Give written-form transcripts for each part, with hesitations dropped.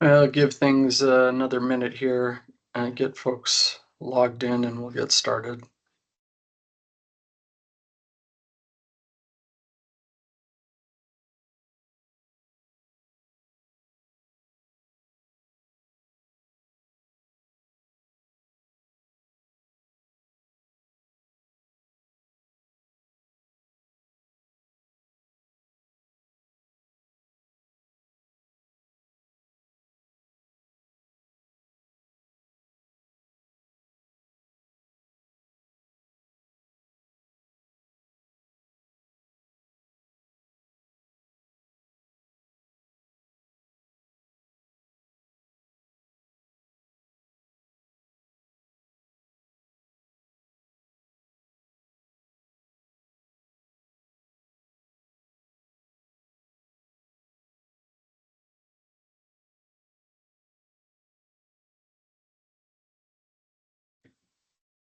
I'll give things another minute here and get folks logged in and we'll get started.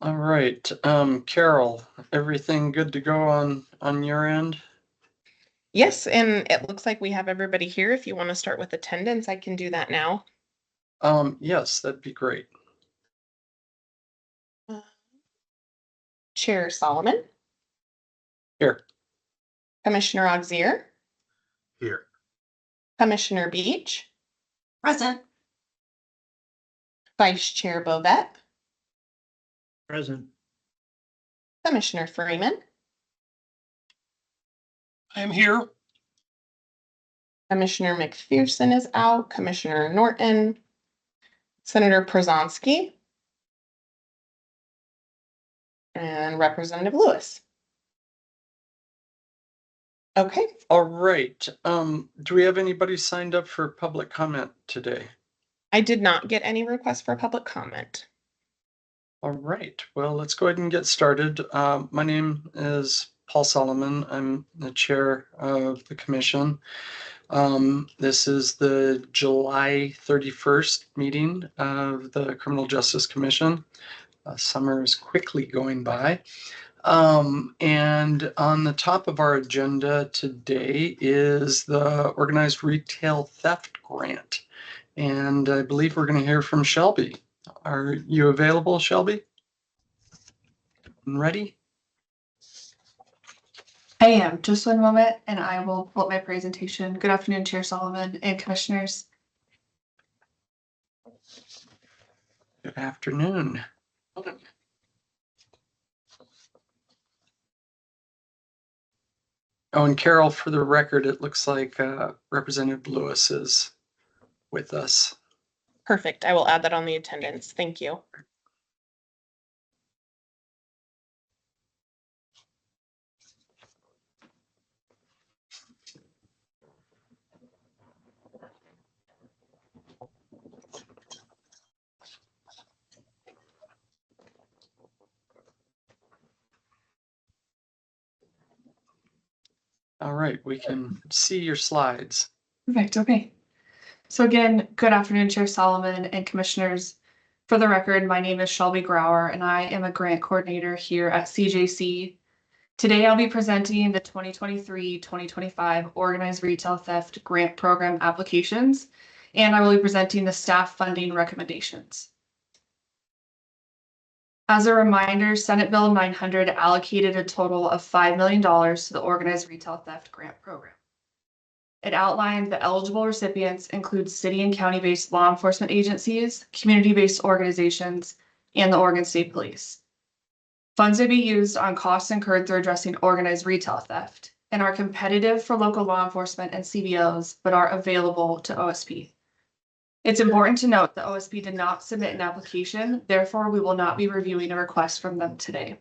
All right, Carol, everything good to go on your end? Yes, and it looks like we have everybody here. If you want to start with attendance, I can do that now. Yes, that'd be great. Uh, Chair Solomon, Here. Commissioner Auxier, Here. Commissioner Beach, Present. Vice Chair Bovett, Present. Commissioner Freeman, I'm here. Commissioner McPherson is out, Commissioner Norton, Senator Przonski, and Representative Lewis. Okay, All right, do we have anybody signed up for public comment today? I did not get any requests for public comment. All right, well, let's go ahead and get started. My name is Paul Solomon. I'm the chair of the commission. This is the July 31st meeting of the Criminal Justice Commission. Summer is quickly going by. And on the top of our agenda today is the Organized Retail Theft Grant. And I believe we're going to hear from Shelby. Are you available, Shelby? And ready? I am. Just one moment and I will pull up my presentation. Good afternoon, Chair Solomon and Commissioners. Good afternoon. Oh, and Carol, for the record, it looks like Representative Lewis is with us. Perfect. I will add that on the attendance. Thank you. All right, we can see your slides. Perfect. Okay. So again, good afternoon, Chair Solomon and Commissioners. For the record, my name is Shelby Grauer and I am a grant coordinator here at CJC. Today, I'll be presenting the 2023-2025 Organized Retail Theft Grant Program applications, and I will be presenting the staff funding recommendations. As a reminder, Senate Bill 900 allocated a total of $5 million to the Organized Retail Theft Grant Program. It outlined the eligible recipients include city and county-based law enforcement agencies, community-based organizations, and the Oregon State Police. Funds may be used on costs incurred through addressing organized retail theft and are competitive for local law enforcement and CBOs, but are available to OSP. It's important to note that OSP did not submit an application, therefore we will not be reviewing a request from them today.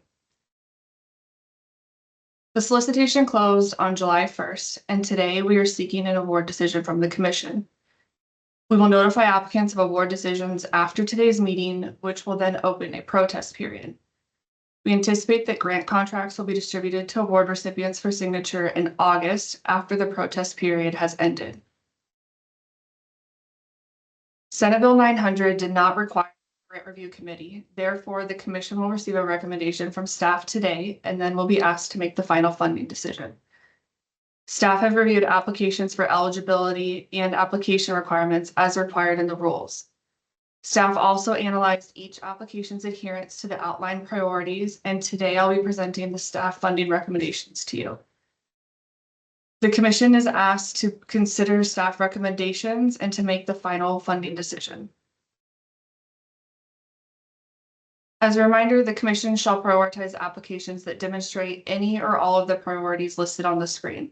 The solicitation closed on July 1st, and today we are seeking an award decision from the Commission. We will notify applicants of award decisions after today's meeting, which will then open a protest period. We anticipate that grant contracts will be distributed to award recipients for signature in August after the protest period has ended. Senate Bill 900 did not require a grant review committee. Therefore, the commission will receive a recommendation from staff today and then will be asked to make the final funding decision. Staff have reviewed applications for eligibility and application requirements as required in the rules. Staff also analyzed each application's adherence to the outlined priorities, and today I'll be presenting the staff funding recommendations to you. The commission is asked to consider staff recommendations and to make the final funding decision. As a reminder, the commission shall prioritize applications that demonstrate any or all of the priorities listed on the screen.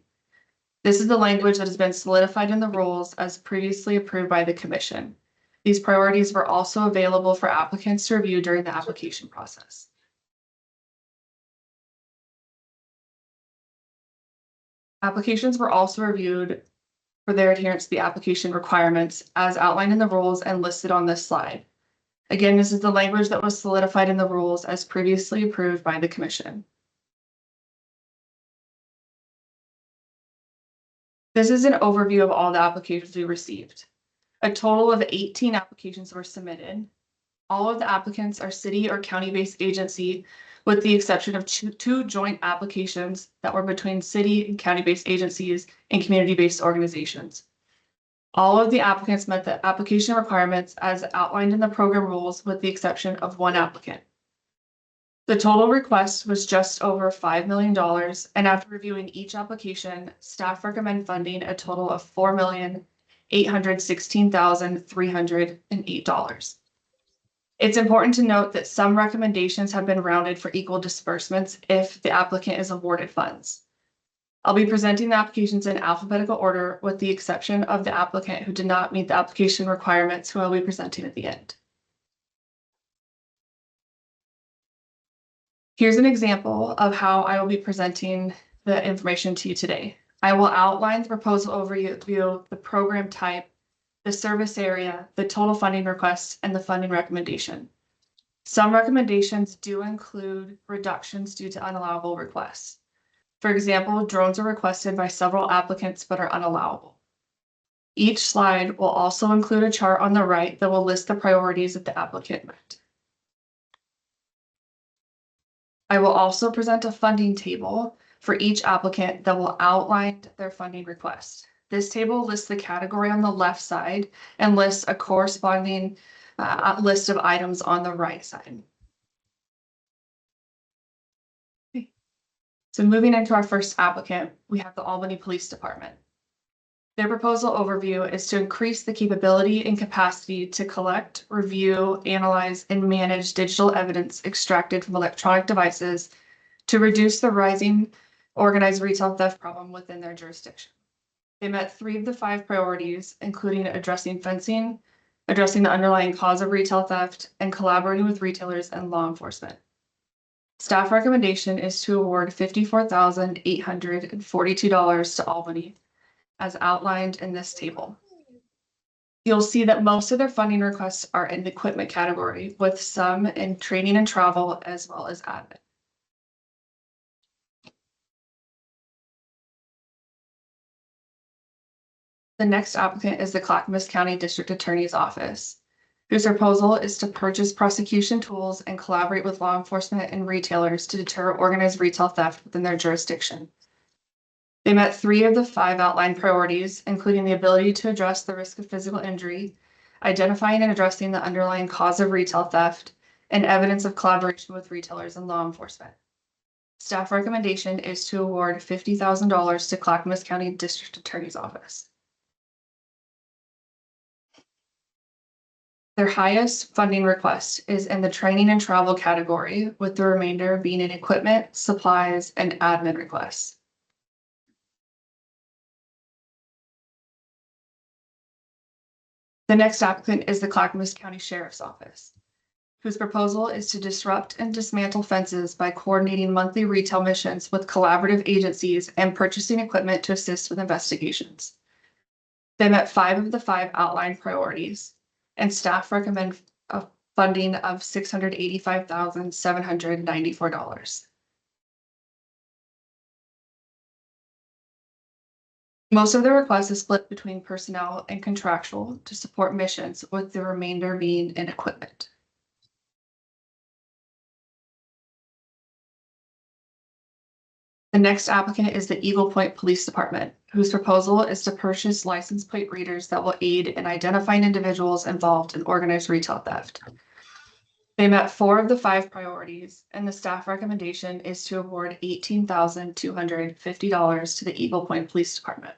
This is the language that has been solidified in the rules as previously approved by the commission. These priorities were also available for applicants to review during the application process. Applications were also reviewed for their adherence to the application requirements as outlined in the rules and listed on this slide. Again, this is the language that was solidified in the rules as previously approved by the commission. This is an overview of all the applications we received. A total of 18 applications were submitted. All of the applicants are city or county-based agency, with the exception of two joint applications that were between city and county-based agencies and community-based organizations. All of the applicants met the application requirements as outlined in the program rules, with the exception of one applicant. The total request was just over $5 million, and after reviewing each application, staff recommend funding a total of $4,816,308. It's important to note that some recommendations have been rounded for equal disbursements if the applicant is awarded funds. I'll be presenting the applications in alphabetical order with the exception of the applicant who did not meet the application requirements, who I'll be presenting at the end. Here's an example of how I will be presenting the information to you today. I will outline the proposal overview, the program type, the service area, the total funding request, and the funding recommendation. Some recommendations do include reductions due to unallowable requests. For example, drones are requested by several applicants but are unallowable. Each slide will also include a chart on the right that will list the priorities that the applicant met. I will also present a funding table for each applicant that will outline their funding request. This table lists the category on the left side and lists a corresponding list of items on the right side. Okay. So moving into our first applicant, we have the Albany Police Department. Their proposal overview is to increase the capability and capacity to collect, review, analyze, and manage digital evidence extracted from electronic devices to reduce the rising organized retail theft problem within their jurisdiction. They met 3 of the 5 priorities, including addressing fencing, addressing the underlying cause of retail theft, and collaborating with retailers and law enforcement. Staff recommendation is to award $54,842 to Albany, as outlined in this table. You'll see that most of their funding requests are in the equipment category, with some in training and travel, as well as admin. The next applicant is the Clackamas County District Attorney's Office, whose proposal is to purchase prosecution tools and collaborate with law enforcement and retailers to deter organized retail theft within their jurisdiction. They met 3 of the 5 outlined priorities, including the ability to address the risk of physical injury, identifying and addressing the underlying cause of retail theft, and evidence of collaboration with retailers and law enforcement. Staff recommendation is to award $50,000 to Clackamas County District Attorney's Office. Their highest funding request is in the training and travel category, with the remainder being in equipment, supplies, and admin requests. The next applicant is the Clackamas County Sheriff's Office, whose proposal is to disrupt and dismantle fences by coordinating monthly retail missions with collaborative agencies and purchasing equipment to assist with investigations. They met 5 of the 5 outlined priorities, and staff recommend a funding of $685,794. Most of the requests is split between personnel and contractual to support missions, with the remainder being in equipment. The next applicant is the Eagle Point Police Department, whose proposal is to purchase license plate readers that will aid in identifying individuals involved in organized retail theft. They met 4 of the 5 priorities, and the staff recommendation is to award $18,250 to the Eagle Point Police Department.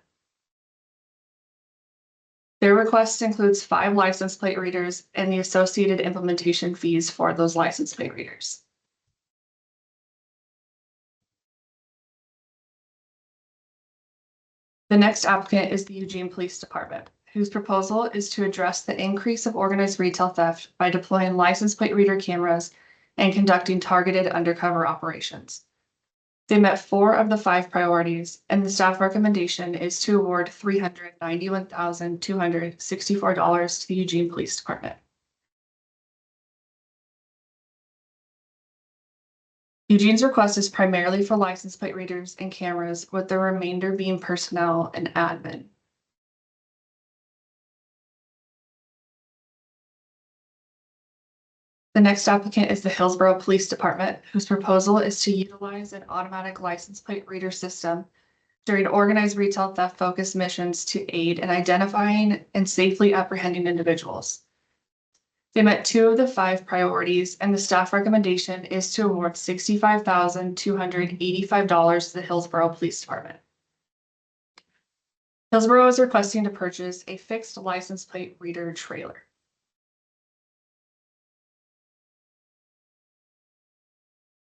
Their request includes 5 license plate readers and the associated implementation fees for those license plate readers. The next applicant is the Eugene Police Department, whose proposal is to address the increase of organized retail theft by deploying license plate reader cameras and conducting targeted undercover operations. They met 4 of the 5 priorities, and the staff recommendation is to award $391,264 to the Eugene Police Department. Eugene's request is primarily for license plate readers and cameras, with the remainder being personnel and admin. The next applicant is the Hillsborough Police Department, whose proposal is to utilize an automatic license plate reader system during organized retail theft focused missions to aid in identifying and safely apprehending individuals. They met 2 of the 5 priorities, and the staff recommendation is to award $65,285 to the Hillsborough Police Department. Hillsborough is requesting to purchase a fixed license plate reader trailer.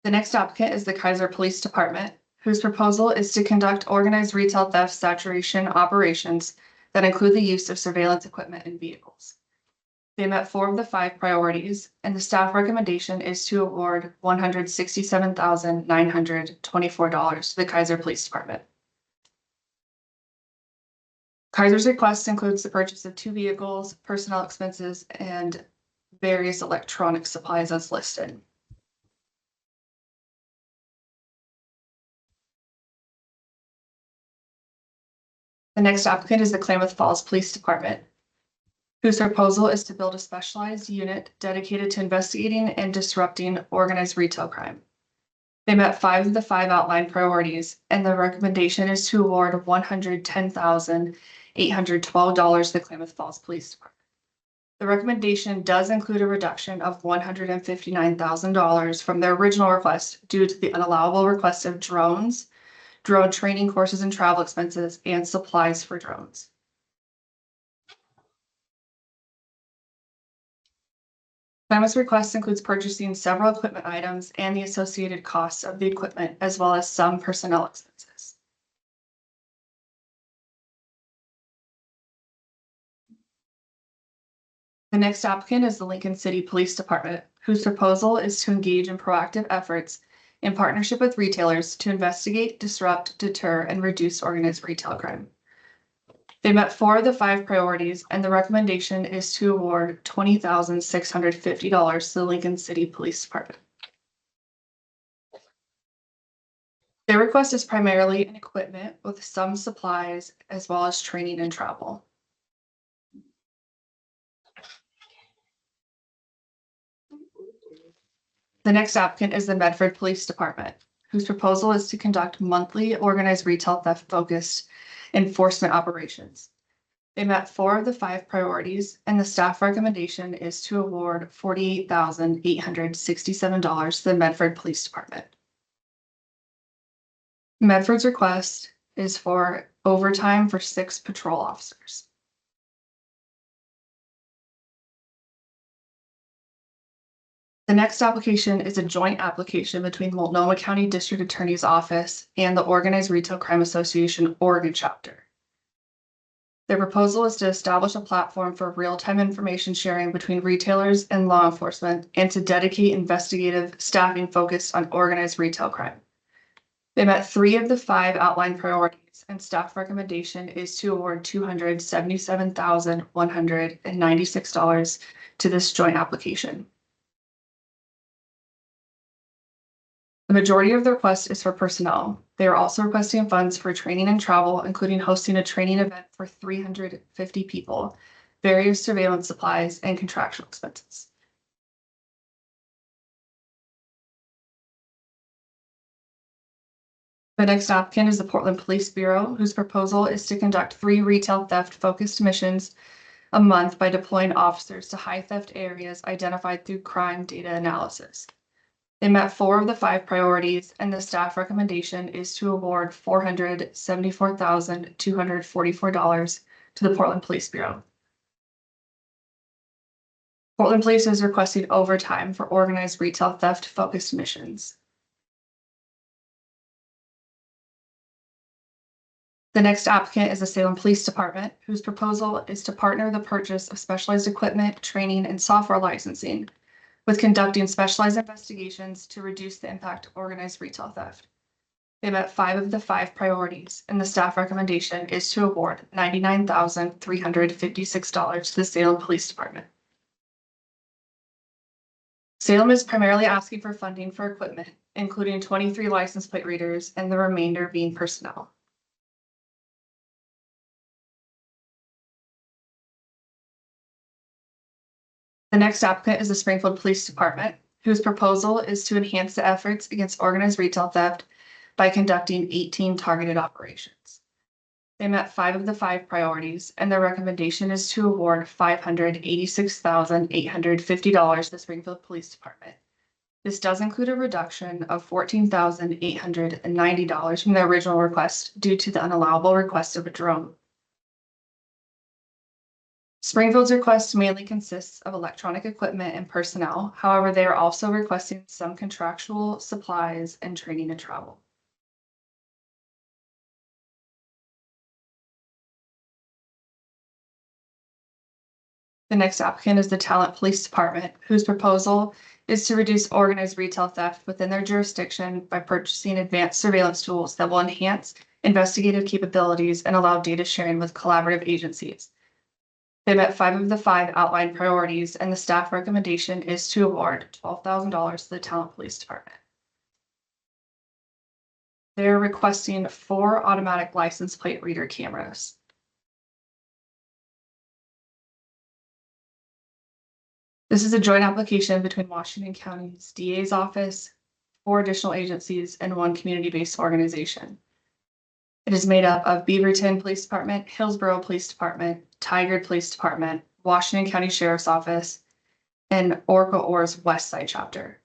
The next applicant is the Kaiser Police Department, whose proposal is to conduct organized retail theft saturation operations that include the use of surveillance equipment and vehicles. They met 4 of the 5 priorities, and the staff recommendation is to award $167,924 to the Kaiser Police Department. Kaiser's request includes the purchase of 2 vehicles, personnel expenses, and various electronic supplies as listed. The next applicant is the Klamath Falls Police Department, whose proposal is to build a specialized unit dedicated to investigating and disrupting organized retail crime. They met 5 of the 5 outlined priorities, and the recommendation is to award $110,812 to the Klamath Falls Police Department. The recommendation does include a reduction of $159,000 from their original request due to the unallowable request of drones, drone training courses and travel expenses, and supplies for drones. Klamath's request includes purchasing several equipment items and the associated costs of the equipment, as well as some personnel expenses. The next applicant is the Lincoln City Police Department, whose proposal is to engage in proactive efforts in partnership with retailers to investigate, disrupt, deter, and reduce organized retail crime. They met 4 of the 5 priorities, and the recommendation is to award $20,650 to the Lincoln City Police Department. Their request is primarily in equipment with some supplies, as well as training and travel. The next applicant is the Medford Police Department, whose proposal is to conduct monthly organized retail theft focused enforcement operations. They met 4 of the 5 priorities, and the staff recommendation is to award $48,867 to the Medford Police Department. Medford's request is for overtime for 6 patrol officers. The next application is a joint application between Multnomah County District Attorney's Office and the Organized Retail Crime Association Oregon chapter. Their proposal is to establish a platform for real-time information sharing between retailers and law enforcement and to dedicate investigative staffing focused on organized retail crime. They met 3 of the 5 outlined priorities, and staff recommendation is to award $277,196 to this joint application. The majority of the request is for personnel. They are also requesting funds for training and travel, including hosting a training event for 350 people, various surveillance supplies, and contractual expenses. The next applicant is the Portland Police Bureau, whose proposal is to conduct 3 retail theft-focused missions a month by deploying officers to high theft areas identified through crime data analysis. They met 4 of the 5 priorities, and the staff recommendation is to award $474,244 to the Portland Police Bureau. Portland Police is requesting overtime for organized retail theft-focused missions. The next applicant is the Salem Police Department, whose proposal is to partner the purchase of specialized equipment, training, and software licensing with conducting specialized investigations to reduce the impact of organized retail theft. They met 5 of the 5 priorities, and the staff recommendation is to award $99,356 to the Salem Police Department. Salem is primarily asking for funding for equipment, including 23 license plate readers and the remainder being personnel. The next applicant is the Springfield Police Department, whose proposal is to enhance the efforts against organized retail theft by conducting 18 targeted operations. They met 5 of the 5 priorities, and their recommendation is to award $586,850 to the Springfield Police Department. This does include a reduction of $14,890 from their original request due to the unallowable request of a drone. Springfield's request mainly consists of electronic equipment and personnel. However, they are also requesting some contractual supplies and training and travel. The next applicant is the Talent Police Department, whose proposal is to reduce organized retail theft within their jurisdiction by purchasing advanced surveillance tools that will enhance investigative capabilities and allow data sharing with collaborative agencies. They met 5 of the 5 outlined priorities, and the staff recommendation is to award $12,000 to the Talent Police Department. They're requesting 4 automatic license plate reader cameras. This is a joint application between Washington County's DA's office, 4 additional agencies, and 1 community-based organization. It is made up of Beaverton Police Department, Hillsborough Police Department, Tigard Police Department, Washington County Sheriff's Office, and Oracle Ore's West Side chapter.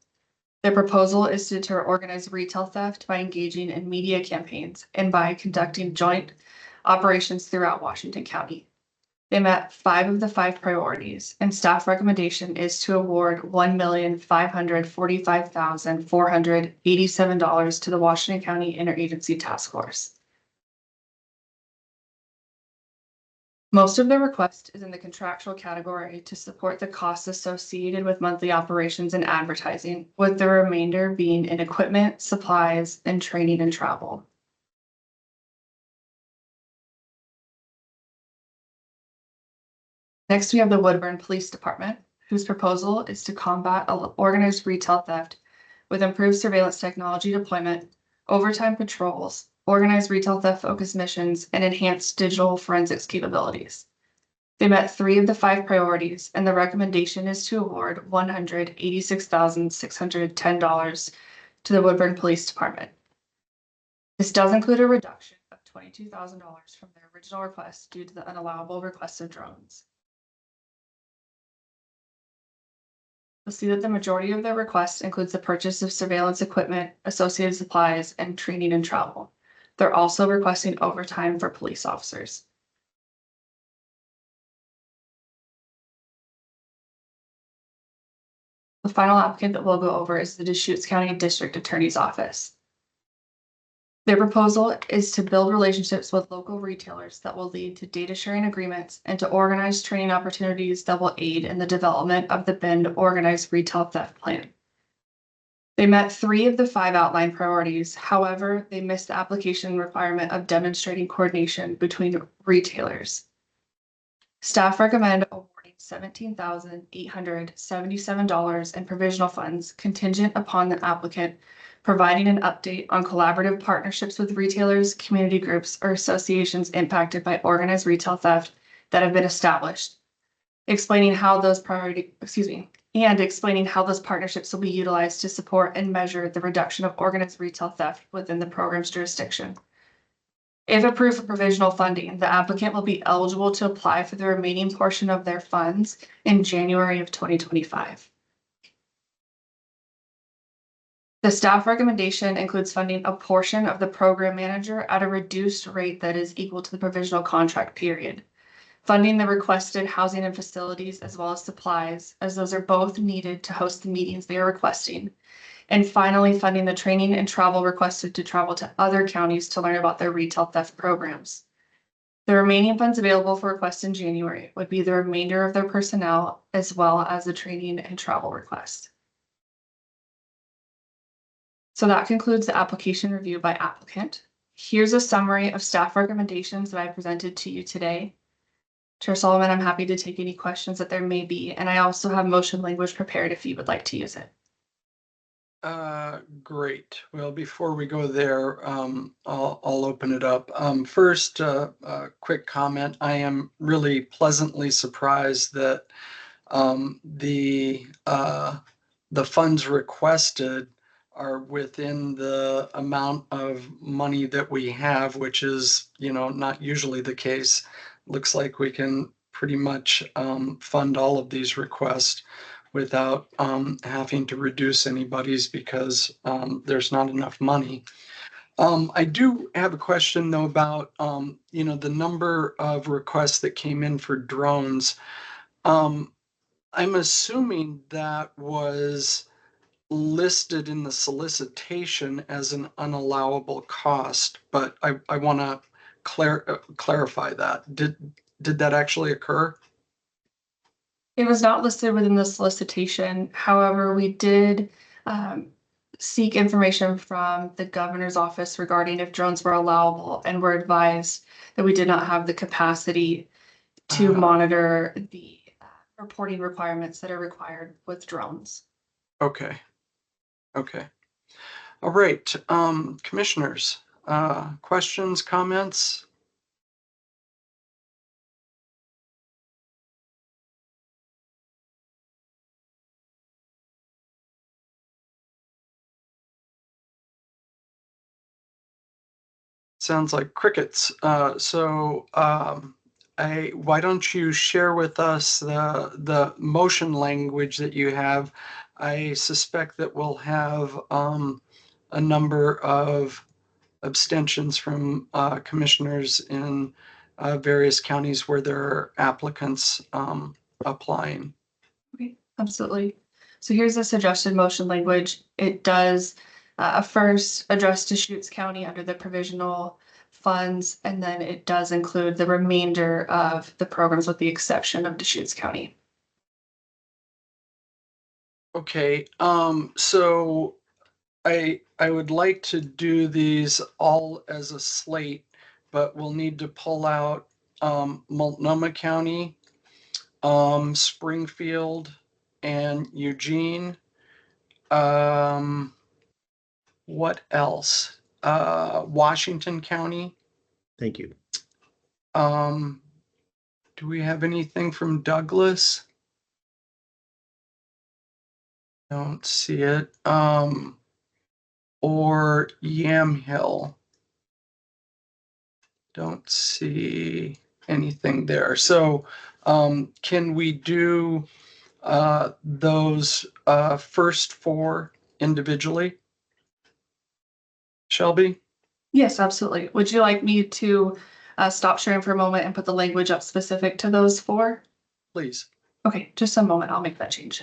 Their proposal is to deter organized retail theft by engaging in media campaigns and by conducting joint operations throughout Washington County. They met 5 of the 5 priorities, and staff recommendation is to award $1,545,487 to the Washington County Interagency Task Force. Most of the request is in the contractual category to support the costs associated with monthly operations and advertising, with the remainder being in equipment, supplies, and training and travel. Next, we have the Woodburn Police Department, whose proposal is to combat organized retail theft with improved surveillance technology deployment, overtime patrols, organized retail theft focused missions, and enhanced digital forensics capabilities. They met 3 of the 5 priorities, and the recommendation is to award $186,610 to the Woodburn Police Department. This does include a reduction of $22,000 from their original request due to the unallowable request of drones. You'll see that the majority of their request includes the purchase of surveillance equipment, associated supplies, and training and travel. They're also requesting overtime for police officers. The final applicant that we'll go over is the Deschutes County District Attorney's Office. Their proposal is to build relationships with local retailers that will lead to data sharing agreements and to organize training opportunities that will aid in the development of the Bend Organized Retail Theft Plan. They met 3 of the 5 outlined priorities. However, they missed the application requirement of demonstrating coordination between retailers. Staff recommend awarding $17,877 in provisional funds contingent upon the applicant providing an update on collaborative partnerships with retailers, community groups, or associations impacted by organized retail theft that have been established, explaining how those and explaining how those partnerships will be utilized to support and measure the reduction of organized retail theft within the program's jurisdiction. If approved for provisional funding, the applicant will be eligible to apply for the remaining portion of their funds in January of 2025. The staff recommendation includes funding a portion of the program manager at a reduced rate that is equal to the provisional contract period. Funding the requested housing and facilities as well as supplies, as those are both needed to host the meetings they are requesting. And finally, funding the training and travel requested to travel to other counties to learn about their retail theft programs. The remaining funds available for request in January would be the remainder of their personnel as well as the training and travel request. So that concludes the application review by applicant. Here's a summary of staff recommendations that I presented to you today. Chair Solomon, I'm happy to take any questions that there may be, and I also have motion language prepared if you would like to use it. Great. Well, before we go there, I'll open it up. First, a quick comment. I am really pleasantly surprised that the funds requested are within the amount of money that we have, which is, not usually the case. Looks like we can pretty much fund all of these requests without having to reduce anybody's because there's not enough money. I do have a question though about, the number of requests that came in for drones. I'm assuming that was listed in the solicitation as an unallowable cost, but I want to clarify that. Did that actually occur? It was not listed within the solicitation. However, we did seek information from the governor's office regarding if drones were allowable and were advised that we did not have the capacity to monitor the reporting requirements that are required with drones. Okay. All right. Commissioners, questions, comments? Sounds like crickets. Why don't you share with us the motion language that you have? I suspect that we'll have a number of abstentions from commissioners in various counties where there are applicants applying. Okay, absolutely. So here's the suggested motion language. It does first address Deschutes County under the provisional funds, and then it does include the remainder of the programs with the exception of Deschutes County. Okay, so I would like to do these all as a slate, but we'll need to pull out Multnomah County, Springfield, and Eugene. What else? Washington County. Thank you. Do we have anything from Douglas? Don't see it. Or Yamhill. Don't see anything there. So, can we do those first four individually? Shelby? Yes, absolutely. Would you like me to stop sharing for a moment and put the language up specific to those four? Please. Okay, just a moment. I'll make that change.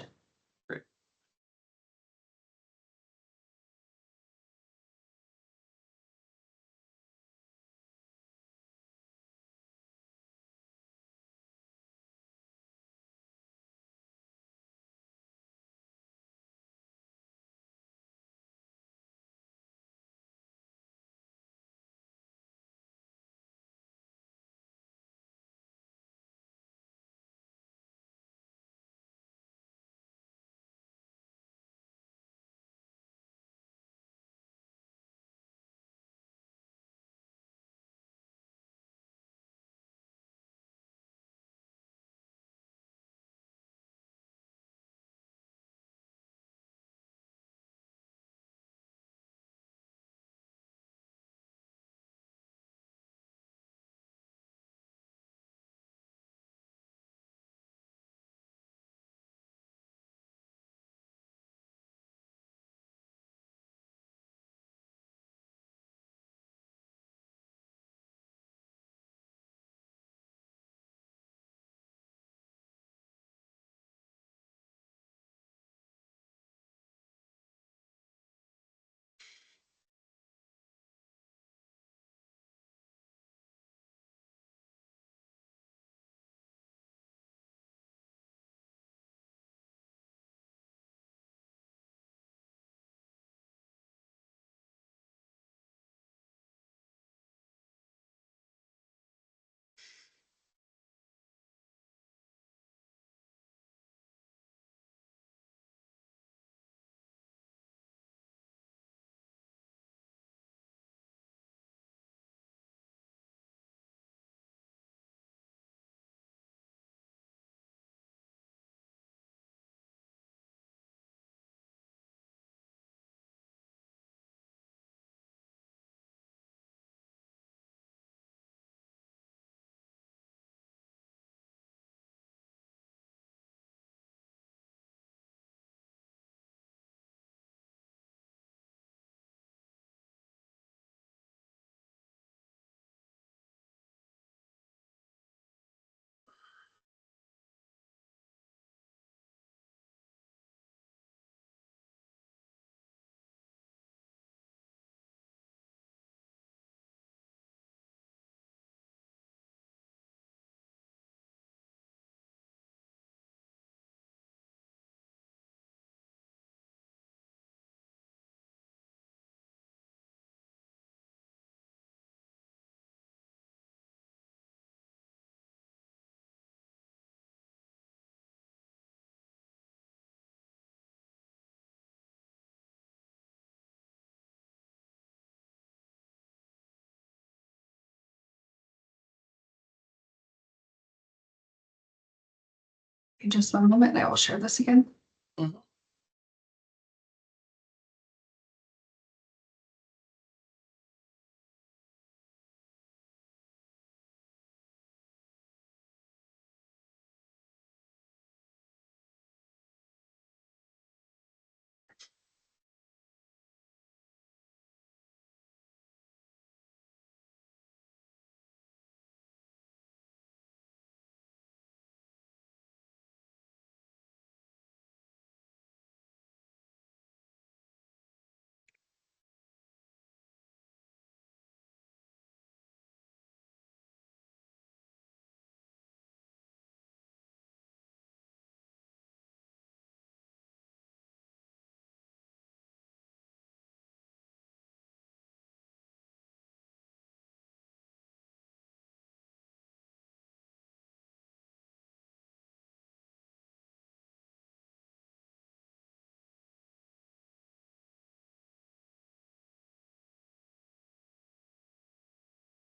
Just one moment and I will share this again. Mhm.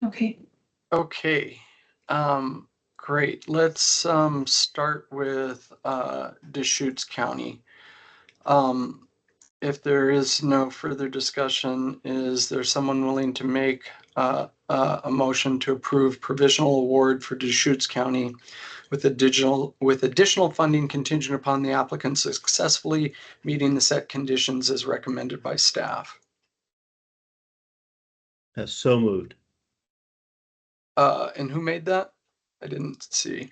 Okay. Okay, great. Let's start with Deschutes County. Um, if there is no further discussion, is there someone willing to make a motion to approve provisional award for Deschutes County with additional funding contingent upon the applicant successfully meeting the set conditions as recommended by staff? So moved. And who made that? I didn't see.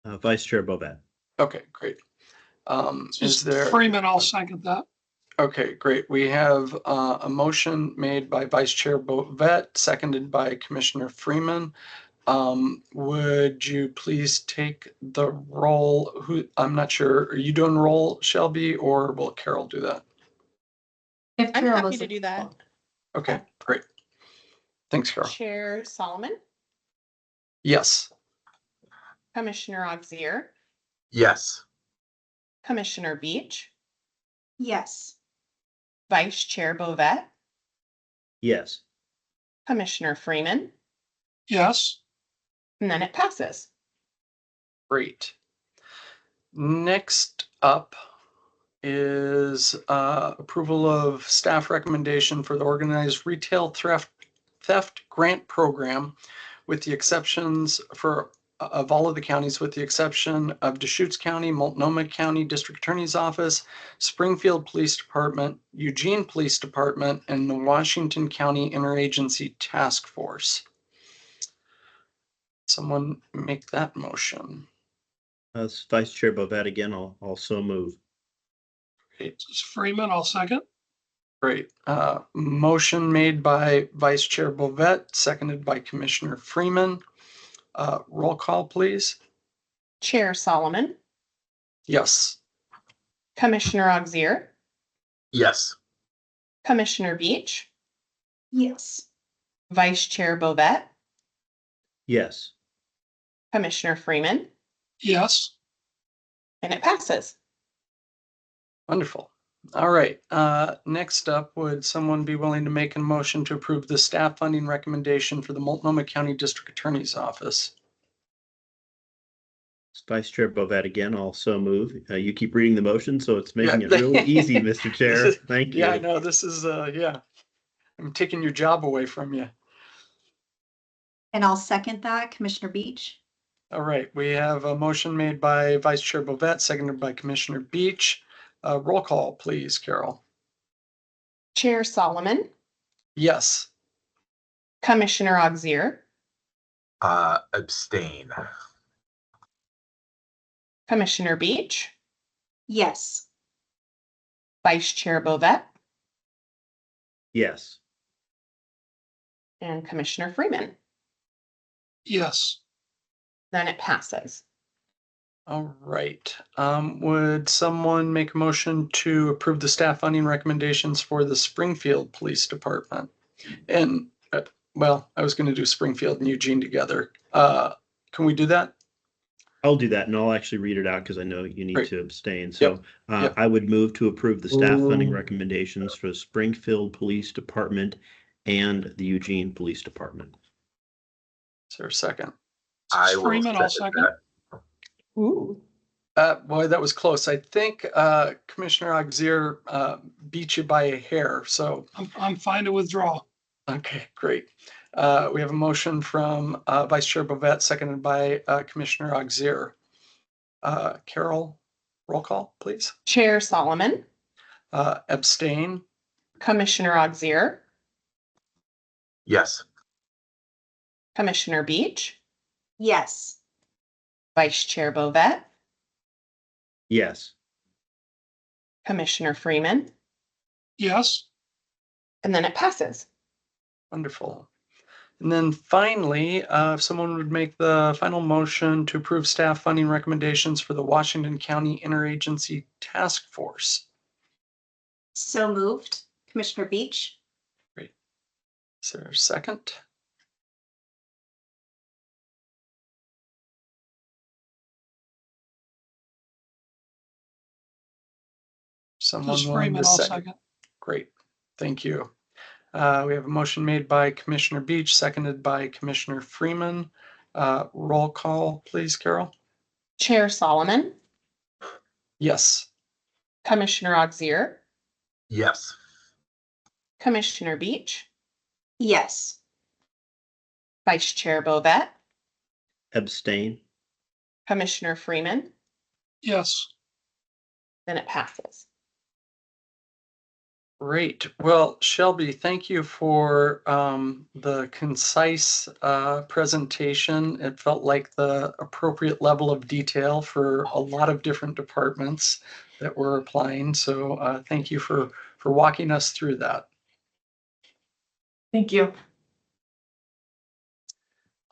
Vice Chair Bovet. Okay, great. Is there? Freeman, I'll second that. Okay, great. We have a motion made by Vice Chair Bovet, seconded by Commissioner Freeman. Would you please take the roll? I'm not sure. Are you doing roll, Shelby, or will Carol do that? If I'm Carol happy is to do that. Okay, great. Thanks, Carol. Chair Solomon, Yes. Commissioner Auxier, Yes. Commissioner Beach, Yes. Vice Chair Bovet, Yes. Commissioner Freeman, Yes. and then it passes. Great. Next up is approval of staff recommendation for the organized retail theft grant program, with the exceptions of all of the counties, with the exception of Deschutes County, Multnomah County District Attorney's Office, Springfield Police Department, Eugene Police Department, and the Washington County Interagency Task Force. Someone make that motion. Vice Chair Bovet again. I'll also move. Great. This is Freeman, I'll second. Great. Motion made by Vice Chair Bovet, seconded by Commissioner Freeman. Roll call, please. Chair Solomon, Yes. Commissioner Auxier, Yes. Commissioner Beach, Yes. Vice Chair Bovet, Yes. Commissioner Freeman, Yes. and it passes. Wonderful. All right. Next up, would someone be willing to make a motion to approve the staff funding recommendation for the Multnomah County District Attorney's Office? Vice Chair Bovet again. I'll also move. You keep reading the motion, so it's making Yeah. it really easy, Mr. Chair. Thank you. Yeah, I know. This is, yeah. I'm taking your job away from you. And I'll second that, Commissioner Beach. All right. We have a motion made by Vice Chair Bovet, seconded by Commissioner Beach. Roll call, please, Carol. Chair Solomon, Yes. Commissioner Auxier, Abstain. Commissioner Beach, Yes. Vice Chair Bovet, Yes. and Commissioner Freeman. Yes. Then it passes. All right. Would someone make a motion to approve the staff funding recommendations for the Springfield Police Department? And, well, I was going to do Springfield and Eugene together. Can we do that? I'll do that, and I'll actually read it out because I know you need Great. to abstain. So Yep. I would move to approve the staff funding recommendations for the Springfield Police Department and the Eugene Police Department. Is there a second? I will Freeman, I'll second second. that. Ooh. Boy, that was close. I think Commissioner Auxier beat you by a hair. So, I'm fine to withdraw. okay, great. We have a motion from Vice Chair Bovet, seconded by Commissioner Auxier. Carol, roll call, please. Chair Solomon, Abstain. Commissioner Auxier, Yes. Commissioner Beach, Yes. Vice Chair Bovet, Yes. Commissioner Freeman, Yes. and then it passes. Wonderful. And then finally, if someone would make the final motion to approve staff funding recommendations for the Washington County Interagency Task Force. So moved. Commissioner Beach? Is there a second? Someone Just willing Freeman, to I'll second? second. Great, thank you. We have a motion made by Commissioner Beach, seconded by Commissioner Freeman. Roll call, please, Carol. Chair Solomon, Yes. Commissioner Auxier, Yes. Commissioner Beach, Yes. Vice Chair Bovet, Abstain. Commissioner Freeman, Yes. then it passes. Great. Well, Shelby, thank you for the concise presentation. It felt like the appropriate level of detail for a lot of different departments that we're applying. So thank you for walking us through that. Thank you.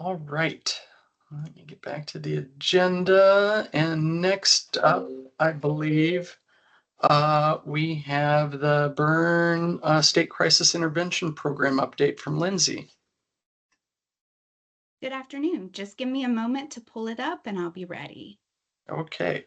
All right. Let me get back to the agenda. And next up, I believe, we have the Burn State Crisis Intervention Program update from Lindsay. Good afternoon. Just give me a moment to pull it up and I'll be ready. Okay.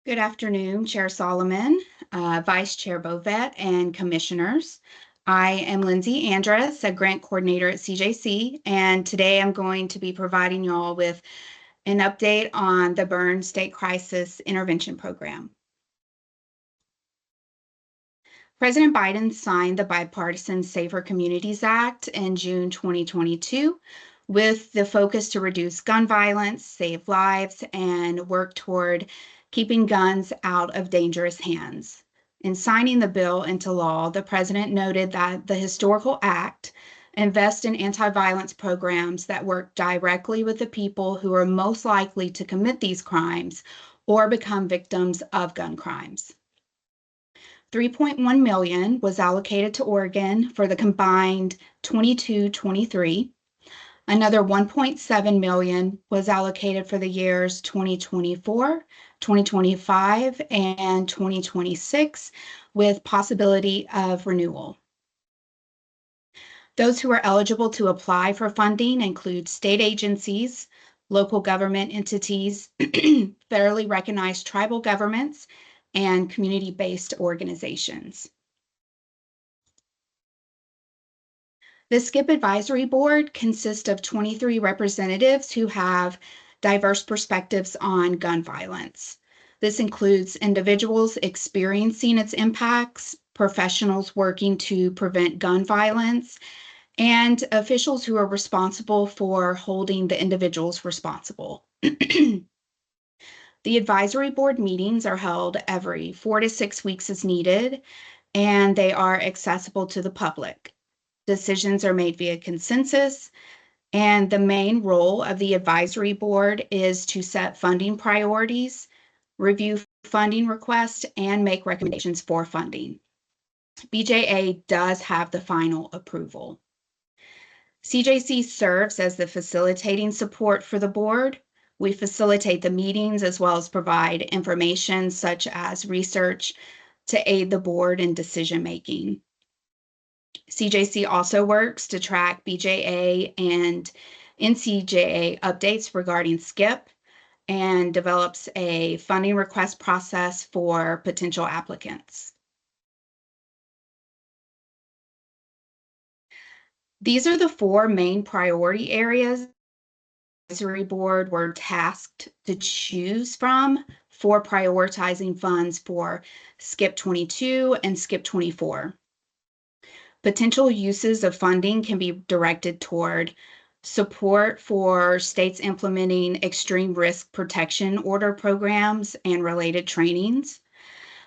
Good afternoon, Chair Solomon, Vice Chair Bovet, and Commissioners. I am Lindsay Andrus, a grant coordinator at CJC, and today I'm going to be providing you all with an update on the Burn State Crisis Intervention Program. President Biden signed the Bipartisan Safer Communities Act in June 2022 with the focus to reduce gun violence, save lives, and work toward keeping guns out of dangerous hands. In signing the bill into law, the president noted that the historical act invests in anti-violence programs that work directly with the people who are most likely to commit these crimes or become victims of gun crimes. $3.1 million was allocated to Oregon for the combined 22-23. Another $1.7 million was allocated for the years 2024, 2025, and 2026, with possibility of renewal. Those who are eligible to apply for funding include state agencies, local government entities, federally recognized tribal governments, and community-based organizations. The SCIP Advisory Board consists of 23 representatives who have diverse perspectives on gun violence. This includes individuals experiencing its impacts, professionals working to prevent gun violence, and officials who are responsible for holding the individuals responsible. The advisory board meetings are held every 4 to 6 weeks as needed, and they are accessible to the public. Decisions are made via consensus, and the main role of the advisory board is to set funding priorities, review funding requests, and make recommendations for funding. BJA does have the final approval. CJC serves as the facilitating support for the board. We facilitate the meetings as well as provide information such as research to aid the board in decision making. CJC also works to track BJA and NCJA updates regarding SCIP, and develops a funding request process for potential applicants. These are the 4 main priority areas the advisory board were tasked to choose from for prioritizing funds for SCIP 22 and SCIP 24. Potential uses of funding can be directed toward support for states implementing extreme risk protection order programs and related trainings,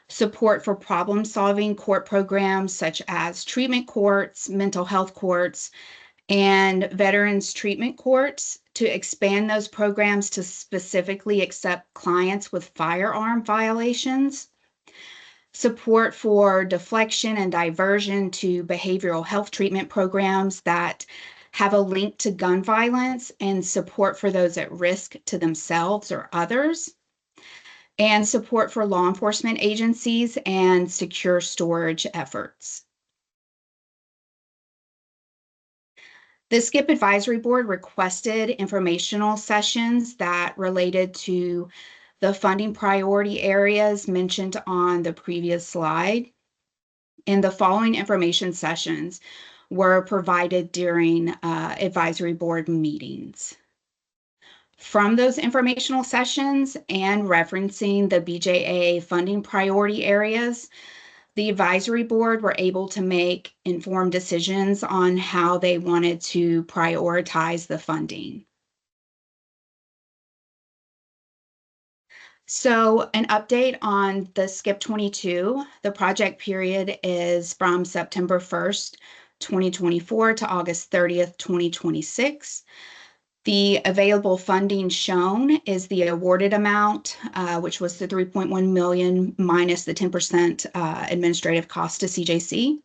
support for problem-solving court programs such as treatment courts, mental health courts, and veterans treatment courts to expand those programs to specifically accept clients with firearm violations, support for deflection and diversion to behavioral health treatment programs that have a link to gun violence and support for those at risk to themselves or others, and support for law enforcement agencies and secure storage efforts. The SCIP Advisory Board requested informational sessions that related to the funding priority areas mentioned on the previous slide. And the following information sessions were provided during advisory board meetings. From those informational sessions and referencing the BJA funding priority areas, the advisory board were able to make informed decisions on how they wanted to prioritize the funding. So an update on the SCIP 22, the project period is from September 1st, 2024 to August 30th, 2026. The available funding shown is the awarded amount, which was the 3.1 million minus the 10% administrative cost to CJC.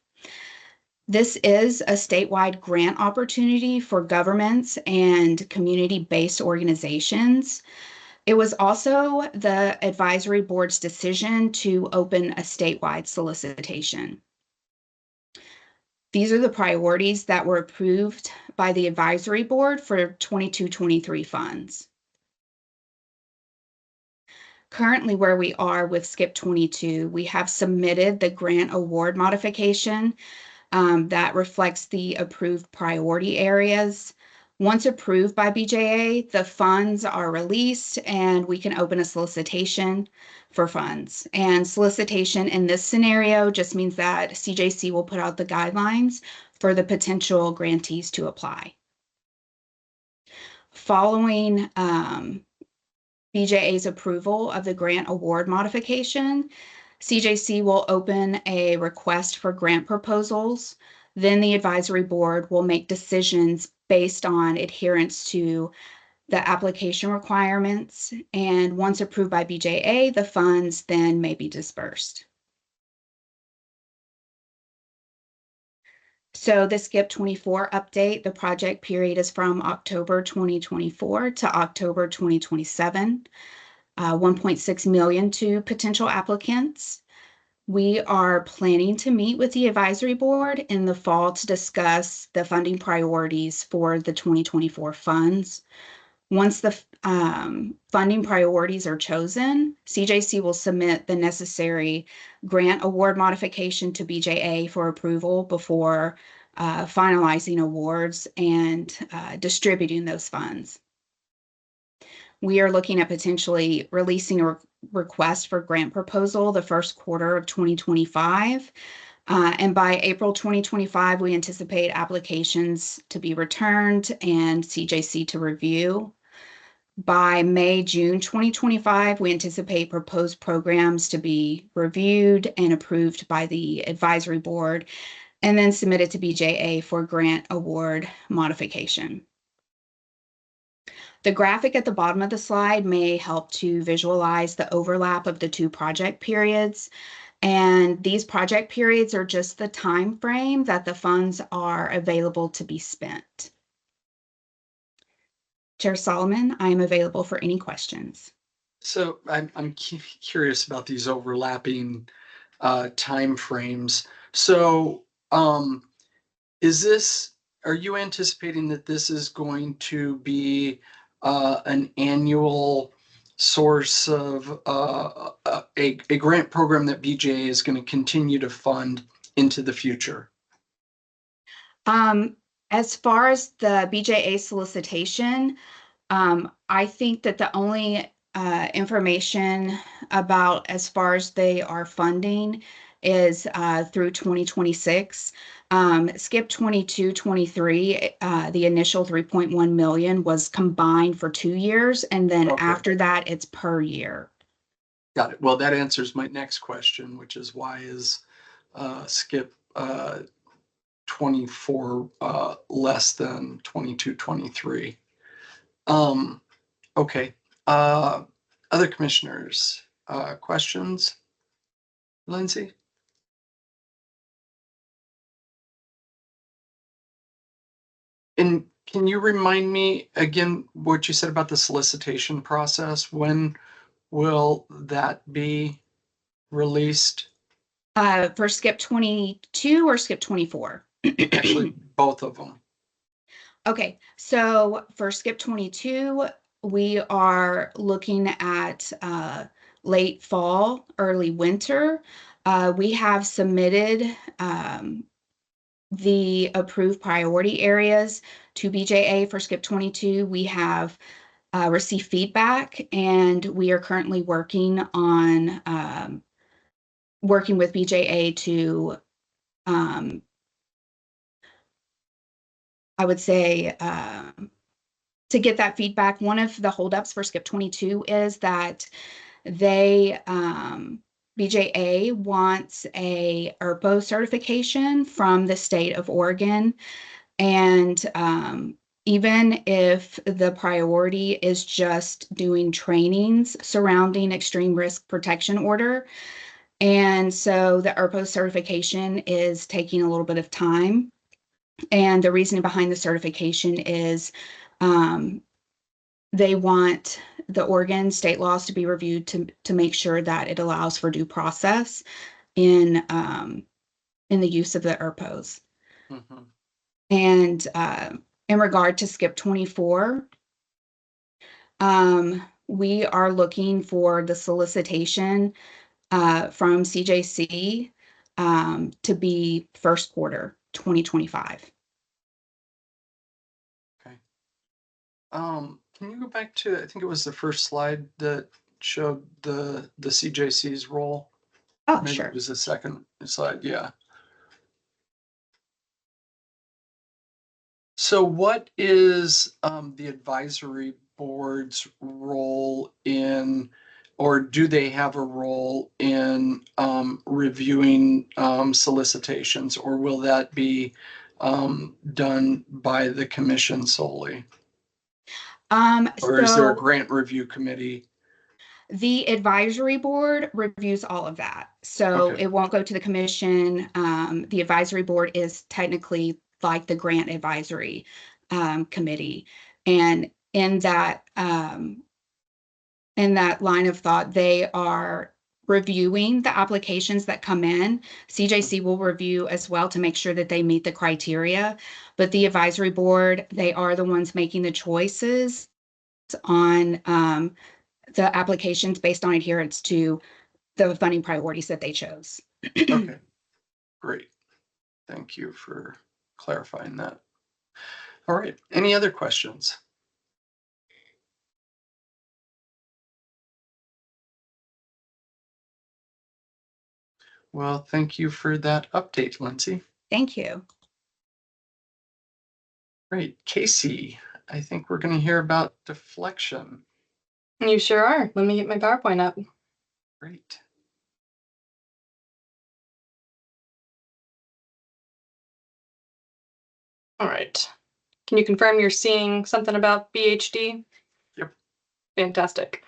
This is a statewide grant opportunity for governments and community-based organizations. It was also the advisory board's decision to open a statewide solicitation. These are the priorities that were approved by the advisory board for 22-23 funds. Currently, where we are with SCIP 22, we have submitted the grant award modification that reflects the approved priority areas. Once approved by BJA, the funds are released and we can open a solicitation for funds. And solicitation in this scenario just means that CJC will put out the guidelines for the potential grantees to apply. Following BJA's approval of the grant award modification, CJC will open a request for grant proposals. Then the advisory board will make decisions based on adherence to the application requirements. And once approved by BJA, the funds then may be dispersed. So the SCIP 24 update, the project period is from October 2024 to October 2027, 1.6 million to potential applicants. We are planning to meet with the advisory board in the fall to discuss the funding priorities for the 2024 funds. Once the funding priorities are chosen, CJC will submit the necessary grant award modification to BJA for approval before finalizing awards and distributing those funds. We are looking at potentially releasing a request for grant proposal the first quarter of 2025. And by April 2025, we anticipate applications to be returned and CJC to review. By May, June 2025, we anticipate proposed programs to be reviewed and approved by the advisory board and then submitted to BJA for grant award modification. The graphic at the bottom of the slide may help to visualize the overlap of the 2 project periods. And these project periods are just the time frame that the funds are available to be spent. Chair Solomon, I am available for any questions. So I'm curious about these overlapping time frames. So are you anticipating that this is going to be an annual source of a grant program that BJA is going to continue to fund into the future? As far as the BJA solicitation, I think that the only information about as far as they are funding is through 2026. Skip 22-23, the initial 3.1 million was combined for 2 years, and then Okay. after that, it's per year. Got it. Well, that answers my next question, which is why is skip 24 less than 22-23? Okay. Other commissioners, questions? Lindsay? And can you remind me again what you said about the solicitation process? When will that be released? For skip 22 or skip 24? Actually, both of them. Okay, so for skip 22, we are looking at late fall, early winter. We have submitted the approved priority areas to BJA for skip 22. We have received feedback, and we are currently working on working with BJA to I would say to get that feedback. One of the holdups for skip 22 is that they BJA wants a ERPO certification from the state of Oregon. And even if the priority is just doing trainings surrounding extreme risk protection order. And so the ERPO certification is taking a little bit of time. And the reason behind the certification is they want the Oregon state laws to be reviewed to make sure that it allows for due process in the use of the ERPOs. Mm-hmm. And in regard to skip 24, we are looking for the solicitation from CJC to be first quarter 2025. Okay. Can you go back to, I think it was the first slide that showed the CJC's role? Oh, Maybe sure. it was the second slide, yeah. So what is the advisory board's role in, or do they have a role in reviewing solicitations, or will that be done by the commission solely? Or is there a So grant review committee? the advisory board reviews all of that. So Okay. it won't go to the commission. The advisory board is technically like the grant advisory committee. And in that line of thought, they are reviewing the applications that come in. CJC will review as well to make sure that they meet the criteria. But the advisory board, they are the ones making the choices on the applications based on adherence to the funding priorities that they chose. Okay, great. Thank you for clarifying that. All right, any other questions? Well, thank you for that update, Lindsay. Thank you. Great. Casey, I think we're going to hear about deflection. You sure are. Let me get my PowerPoint up. Great. All right. Can you confirm you're seeing something about BHD? Yep. Fantastic.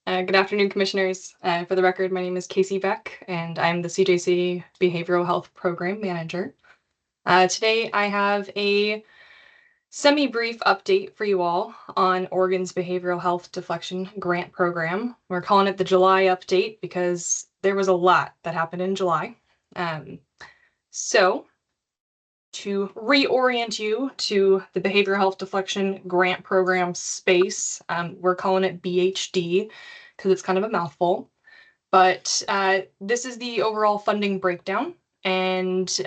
Good afternoon, commissioners. For the record, my name is Casey Beck, and I'm the CJC Behavioral Health Program Manager. Today, I have a semi-brief update for you all on Oregon's Behavioral Health Deflection Grant Program. We're calling it the July update because there was a lot that happened in July. So to reorient you to the Behavioral Health Deflection Grant Program space. We're calling it BHD because it's kind of a mouthful. But this is the overall funding breakdown. And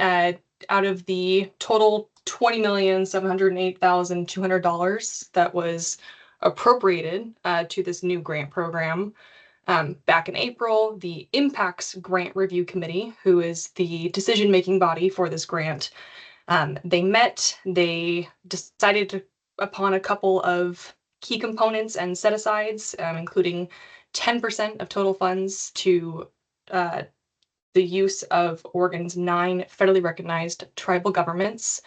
out of the total $20,708,200 that was appropriated to this new grant program, back in April, the Impacts Grant Review Committee, who is the decision-making body for this grant, they met, they decided upon a couple of key components and set-asides, including 10% of total funds to the use of Oregon's 9 federally recognized tribal governments.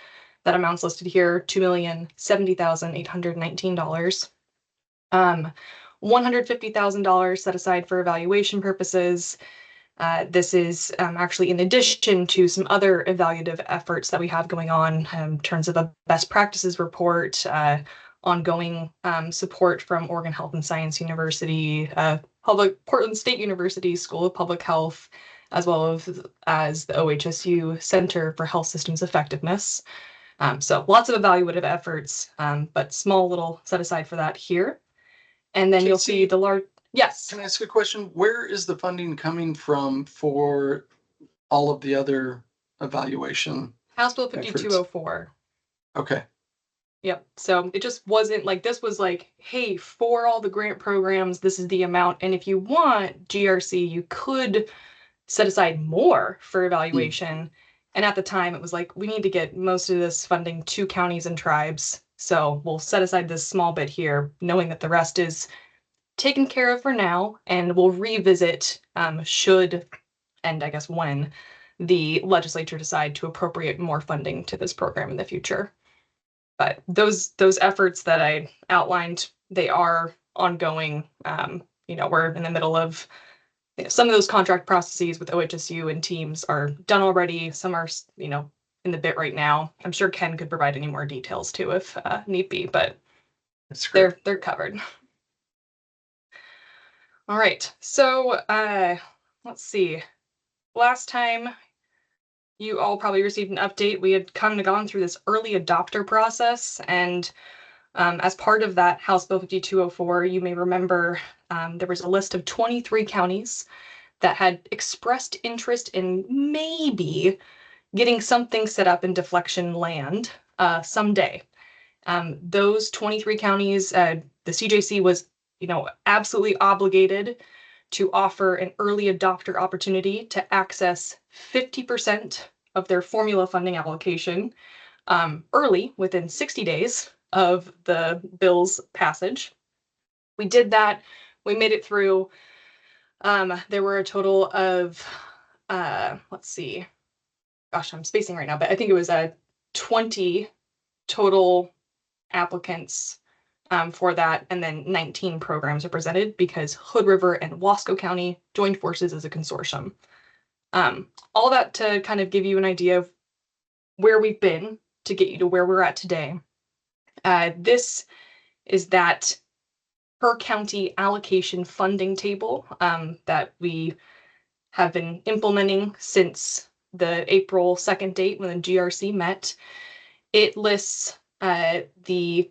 That amount's listed here, $2,070,819. $150,000 set aside for evaluation purposes. This is actually in addition to some other evaluative efforts that we have going on in terms of a best practices report, ongoing support from Oregon Health and Science University, Portland State University School of Public Health, as well as the OHSU Center for Health Systems Effectiveness. So lots of evaluative efforts, but small little set aside for that here. And then you'll see the large, yes. Can I ask a question? Where is the funding coming from for all of the other evaluation? House Bill efforts? 5204. Okay. Yep. So it just wasn't like, this was like, hey, for all the grant programs, this is the amount. And if you want GRC, you could set aside more for evaluation. And at the time it was like, we need to get most of this funding to counties and tribes. So we'll set aside this small bit here, knowing that the rest is taken care of for now, and we'll revisit should, and I guess when, the legislature decide to appropriate more funding to this program in the future. But those efforts that I outlined, they are ongoing. We're in the middle of some of those contract processes with OHSU and teams are done already. Some are, in the bit right now. I'm sure Ken could provide any more details too if need be, but they're covered. All right, so let's see. Last time you all probably received an update. We had kind of gone through this early adopter process, and as part of that House Bill 5204, you may remember there was a list of 23 counties that had expressed interest in maybe getting something set up in deflection land someday. Those 23 counties, the CJC was, absolutely obligated to offer an early adopter opportunity to access 50% of their formula funding allocation early, within 60 days of the bill's passage. We did that. We made it through. There were a total of, let's see, gosh, I'm spacing right now, but I think it was 20 total applicants for that, and then 19 programs are presented because Hood River and Wasco County joined forces as a consortium. All that to kind of give you an idea of where we've been to get you to where we're at today. This is that per county allocation funding table that we have been implementing since the April 2nd date when the GRC met. It lists the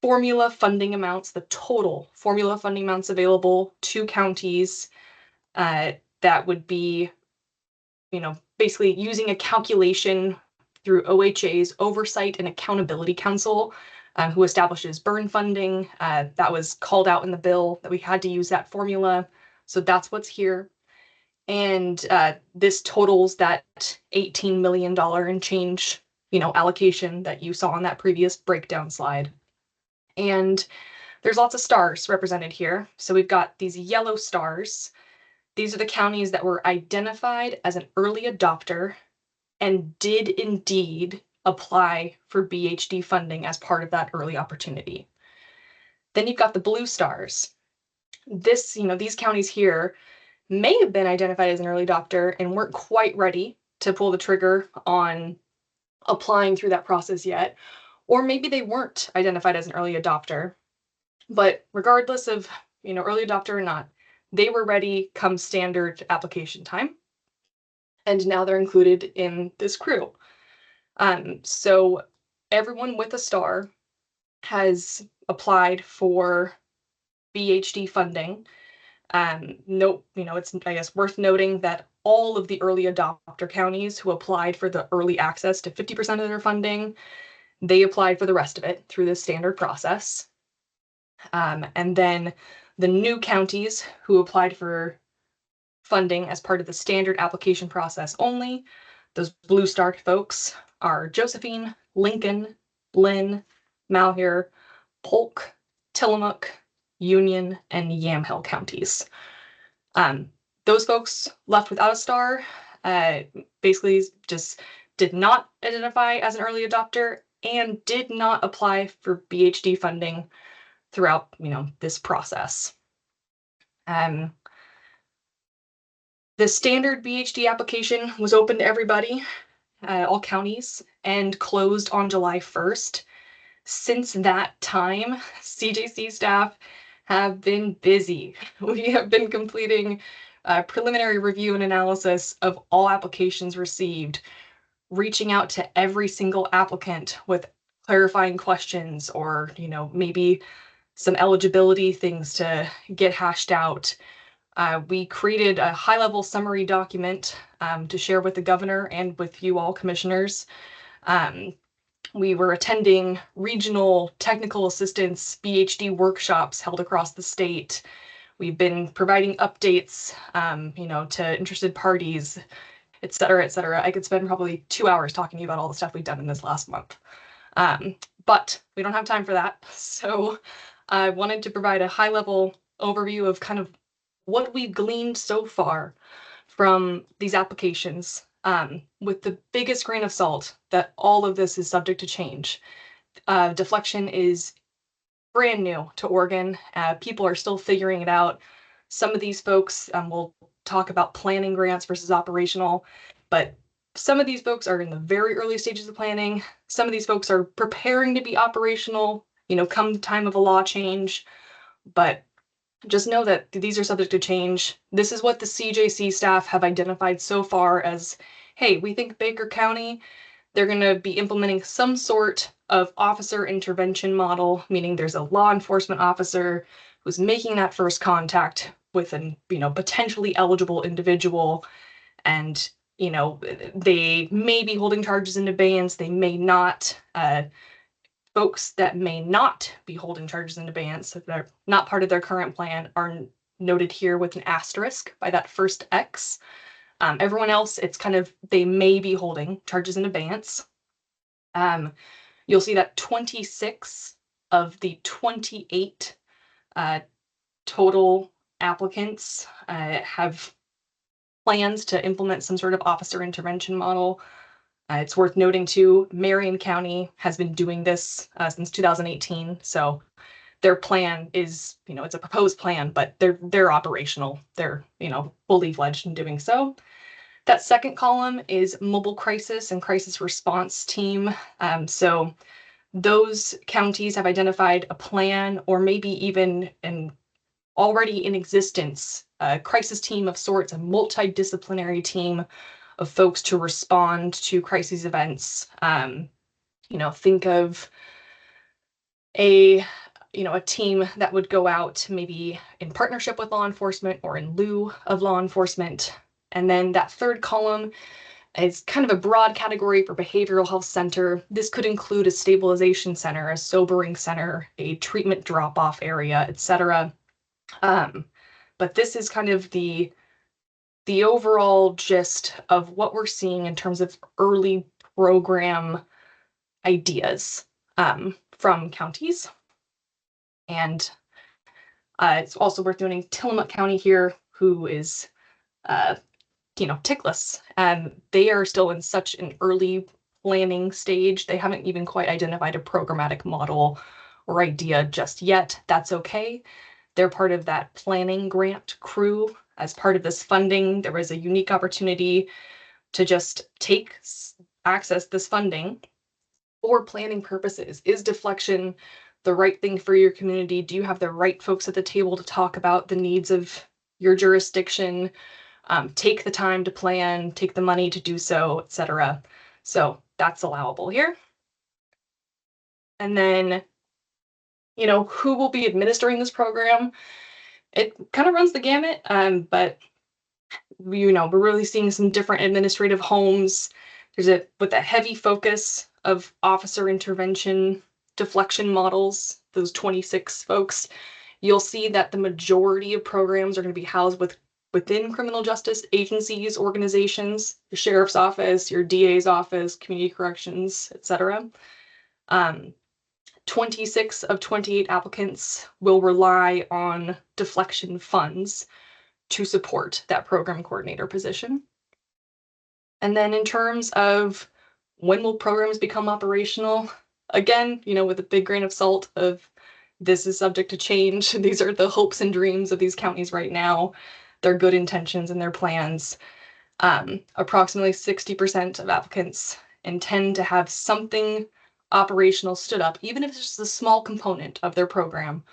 formula funding amounts, the total formula funding amounts available to counties that would be, basically using a calculation through OHA's Oversight and Accountability Council, who establishes burn funding. That was called out in the bill that we had to use that formula. So that's what's here. And this totals that $18 million and change, allocation that you saw on that previous breakdown slide. And there's lots of stars represented here. So we've got these yellow stars. These are the counties that were identified as an early adopter and did indeed apply for BHD funding as part of that early opportunity. Then you've got the blue stars. These counties here may have been identified as an early adopter and weren't quite ready to pull the trigger on applying through that process yet. Or maybe they weren't identified as an early adopter, but regardless of, early adopter or not, they were ready come standard application time. And now they're included in this crew. So everyone with a star has applied for BHD funding. Note, it's, I guess, worth noting that all of the early adopter counties who applied for the early access to 50% of their funding, they applied for the rest of it through the standard process. And then the new counties who applied for funding as part of the standard application process only, those blue star folks are Josephine, Lincoln, Lynn, Malheur, Polk, Tillamook, Union, and Yamhill counties. Those folks left without a star basically just did not identify as an early adopter and did not apply for BHD funding throughout, this process. The standard BHD application was open to everybody, all counties, and closed on July 1st. Since that time, CJC staff have been busy. We have been completing preliminary review and analysis of all applications received, reaching out to every single applicant with clarifying questions or, maybe some eligibility things to get hashed out. We created a high-level summary document to share with the governor and with you all commissioners. We were attending regional technical assistance BHD workshops held across the state. We've been providing updates, to interested parties, et cetera, et cetera. I could spend probably 2 hours talking to you about all the stuff we've done in this last month. But we don't have time for that. So I wanted to provide a high-level overview of kind of what we've gleaned so far from these applications, with the biggest grain of salt that all of this is subject to change. Deflection is brand new to Oregon. People are still figuring it out. Some of these folks, will talk about planning grants versus operational, but some of these folks are in the very early stages of planning. Some of these folks are preparing to be operational, come the time of a law change, but just know that these are subject to change. This is what the CJC staff have identified so far as, hey, we think Baker County, they're going to be implementing some sort of officer intervention model, meaning there's a law enforcement officer who's making that first contact with an, potentially eligible individual. And, they may be holding charges in abeyance, they may not. Folks that may not be holding charges in abeyance, if they're not part of their current plan, are noted here with an asterisk by that first X. Everyone else, it's kind of, they may be holding charges in abeyance. You'll see that 26 of the 28 total applicants have plans to implement some sort of officer intervention model. It's worth noting too, Marion County has been doing this since 2018. So their plan is, it's a proposed plan, but they're operational. They're, fully fledged in doing so. That second column is mobile crisis and crisis response team. So those counties have identified a plan or maybe even an already in existence crisis team of sorts, a multidisciplinary team of folks to respond to crisis events. Think of a team that would go out maybe in partnership with law enforcement or in lieu of law enforcement. And then that third column is kind of a broad category for behavioral health center. This could include a stabilization center, a sobering center, a treatment drop-off area, etc. But this is kind of the overall gist of what we're seeing in terms of early program ideas from counties. And it's also worth noting Tillamook County here, who is, tickless. They are still in such an early planning stage. They haven't even quite identified a programmatic model or idea just yet. That's okay. They're part of that planning grant crew. As part of this funding, there was a unique opportunity to just access this funding for planning purposes. Is deflection the right thing for your community? Do you have the right folks at the table to talk about the needs of your jurisdiction? Take the time to plan, take the money to do so, etc. So that's allowable here. And then, you know, who will be administering this program? It kind of runs the gamut, but you know, we're really seeing some different administrative homes. With a heavy focus of officer intervention deflection models, those 26 folks, you'll see that the majority of programs are going to be housed within criminal justice agencies, organizations, your sheriff's office, your DA's office, community corrections, etc. 26 of 28 applicants will rely on deflection funds to support that program coordinator position. And then in terms of when will programs become operational, again, you know, with a big grain of salt of this is subject to change. These are the hopes and dreams of these counties right now, their good intentions and their plans. Approximately 60% of applicants intend to have something operational stood up, even if it's just a small component of their program,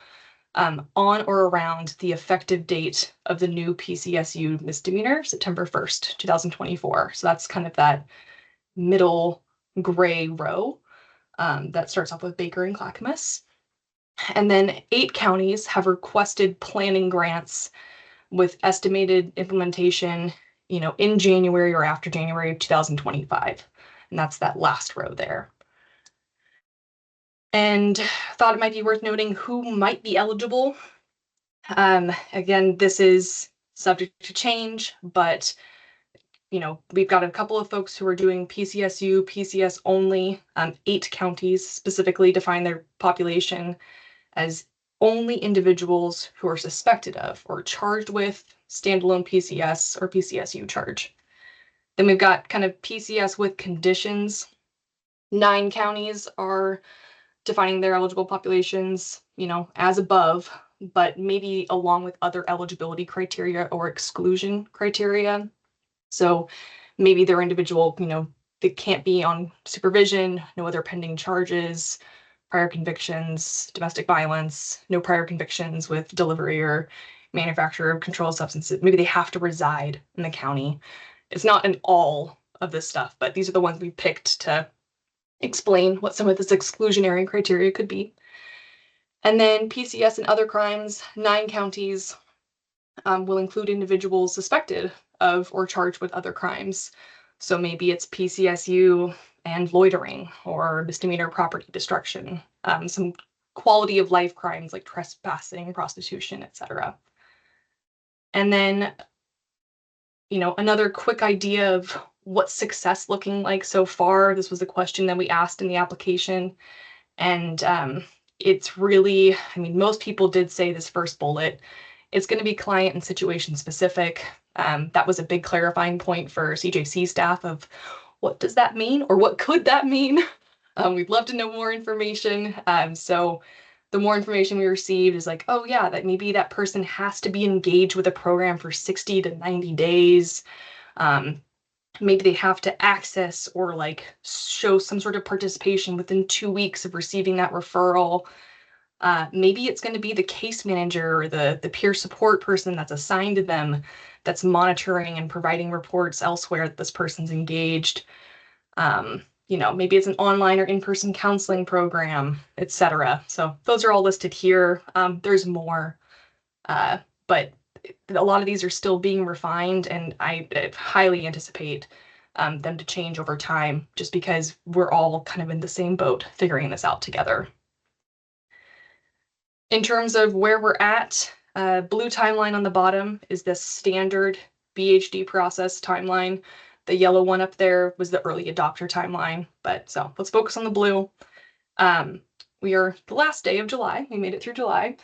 on or around the effective date of the new PCSU misdemeanor, September 1st, 2024. So that's kind of that middle gray row that starts off with Baker and Clackamas. And then 8 counties have requested planning grants with estimated implementation, you know, in January or after January of 2025. And that's that last row there. And thought it might be worth noting who might be eligible. Again, this is subject to change, but you know, we've got a couple of folks who are doing PCSU, PCS only. 8 counties specifically define their population as only individuals who are suspected of or charged with standalone PCS or PCSU charge. Then we've got kind of PCS with conditions. 9 counties are defining their eligible populations, you know, as above, but maybe along with other eligibility criteria or exclusion criteria. So maybe their individual, you know, they can't be on supervision, no other pending charges, prior convictions, domestic violence, no prior convictions with delivery or manufacture of controlled substances. Maybe they have to reside in the county. It's not in all of this stuff, but these are the ones we picked to explain what some of this exclusionary criteria could be. And then PCS and other crimes, 9 counties will include individuals suspected of or charged with other crimes. So maybe it's PCSU and loitering or misdemeanor property destruction, some quality of life crimes like trespassing, prostitution, etc. And then, you know, another quick idea of what's success looking like so far. This was a question that we asked in the application. And it's really, I mean, most people did say this first bullet. It's going to be client and situation specific. That was a big clarifying point for CJC staff of what does that mean or what could that mean? We'd love to know more information. So the more information we received is like, oh yeah, that maybe that person has to be engaged with a program for 60 to 90 days. Maybe they have to access or like show some sort of participation within 2 weeks of receiving that referral. Maybe it's going to be the case manager or the peer support person that's assigned to them that's monitoring and providing reports elsewhere that this person's engaged. You know, maybe it's an online or in-person counseling program, etc. So those are all listed here. There's more, but a lot of these are still being refined, and I highly anticipate them to change over time just because we're all kind of in the same boat figuring this out together. In terms of where we're at, blue timeline on the bottom is the standard BHD process timeline. The yellow one up there was the early adopter timeline, but so let's focus on the blue. We are the last day of July. We made it through July.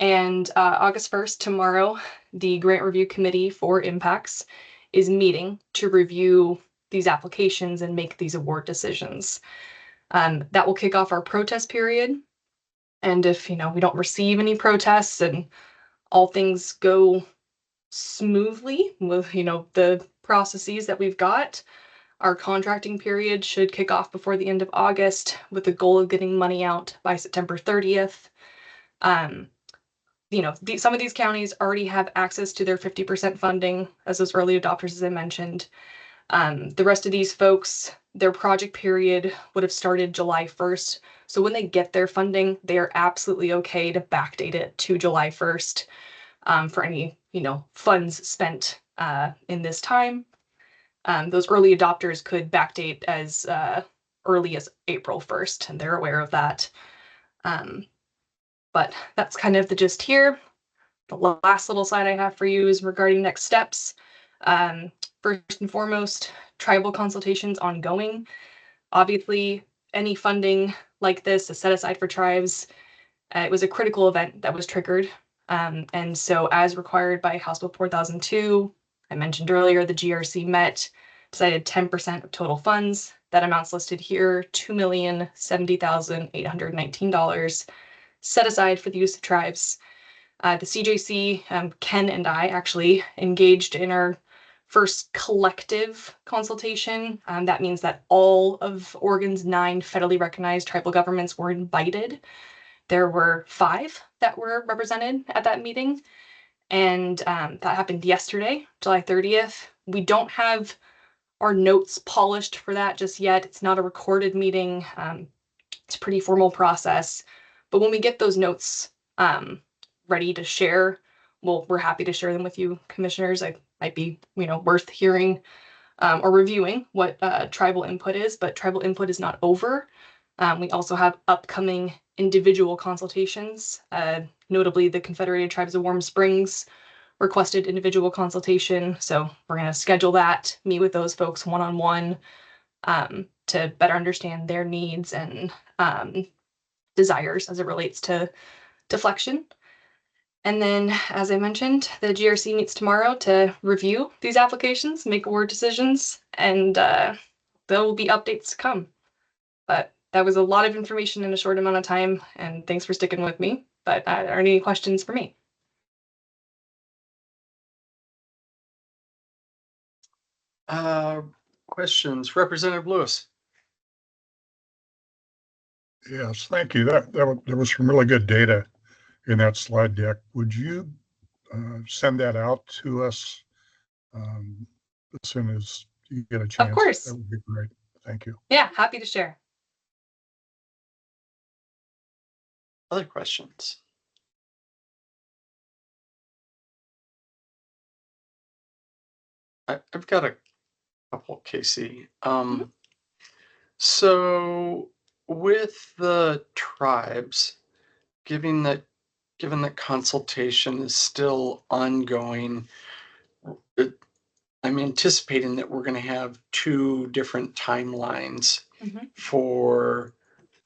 And August 1st, tomorrow, the Grant Review Committee for Impacts is meeting to review these applications and make these award decisions. That will kick off our protest period. And if, you know, we don't receive any protests and all things go smoothly with, you know, the processes that we've got, our contracting period should kick off before the end of August with the goal of getting money out by September 30th. You know, some of these counties already have access to their 50% funding as those early adopters, as I mentioned. The rest of these folks their project period would have started July 1st. So when they get their funding, they are absolutely okay to backdate it to July 1st for any, funds spent in this time. Those early adopters could backdate as early as April 1st, and they're aware of that. But that's kind of the gist here. The last little slide I have for you is regarding next steps. First and foremost, tribal consultations ongoing. Obviously, any funding like this is set aside for tribes. It was a critical event that was triggered. And so as required by House Bill 4002, I mentioned earlier, the GRC met, decided 10% of total funds. That amount's listed here, $2,070,819 set aside for the use of tribes. The CJC, Ken and I actually engaged in our first collective consultation. That means that all of Oregon's 9 federally recognized tribal governments were invited. There were 5 that were represented at that meeting. And that happened yesterday, July 30th. We don't have our notes polished for that just yet. It's not a recorded meeting. It's a pretty formal process. But when we get those notes ready to share, we're happy to share them with you, commissioners. It might be, worth hearing or reviewing what tribal input is, but tribal input is not over. We also have upcoming individual consultations. Notably, the Confederated Tribes of Warm Springs requested individual consultation. So we're going to schedule that, meet with those folks one-on-one to better understand their needs and desires as it relates to deflection. And then, as I mentioned, the GRC meets tomorrow to review these applications, make award decisions, and there will be updates to come. But that was a lot of information in a short amount of time, and thanks for sticking with me. But are there any questions for me? Questions, Representative Lewis? Yes, thank you. There was some really good data in that slide deck. Would you send that out to us as soon as you get a chance? Of course. That would be great. Thank you. Yeah, happy to share. Other questions? I've got a couple, Casey. So with the tribes, given that consultation is still ongoing, I'm anticipating that we're going to have 2 different timelines for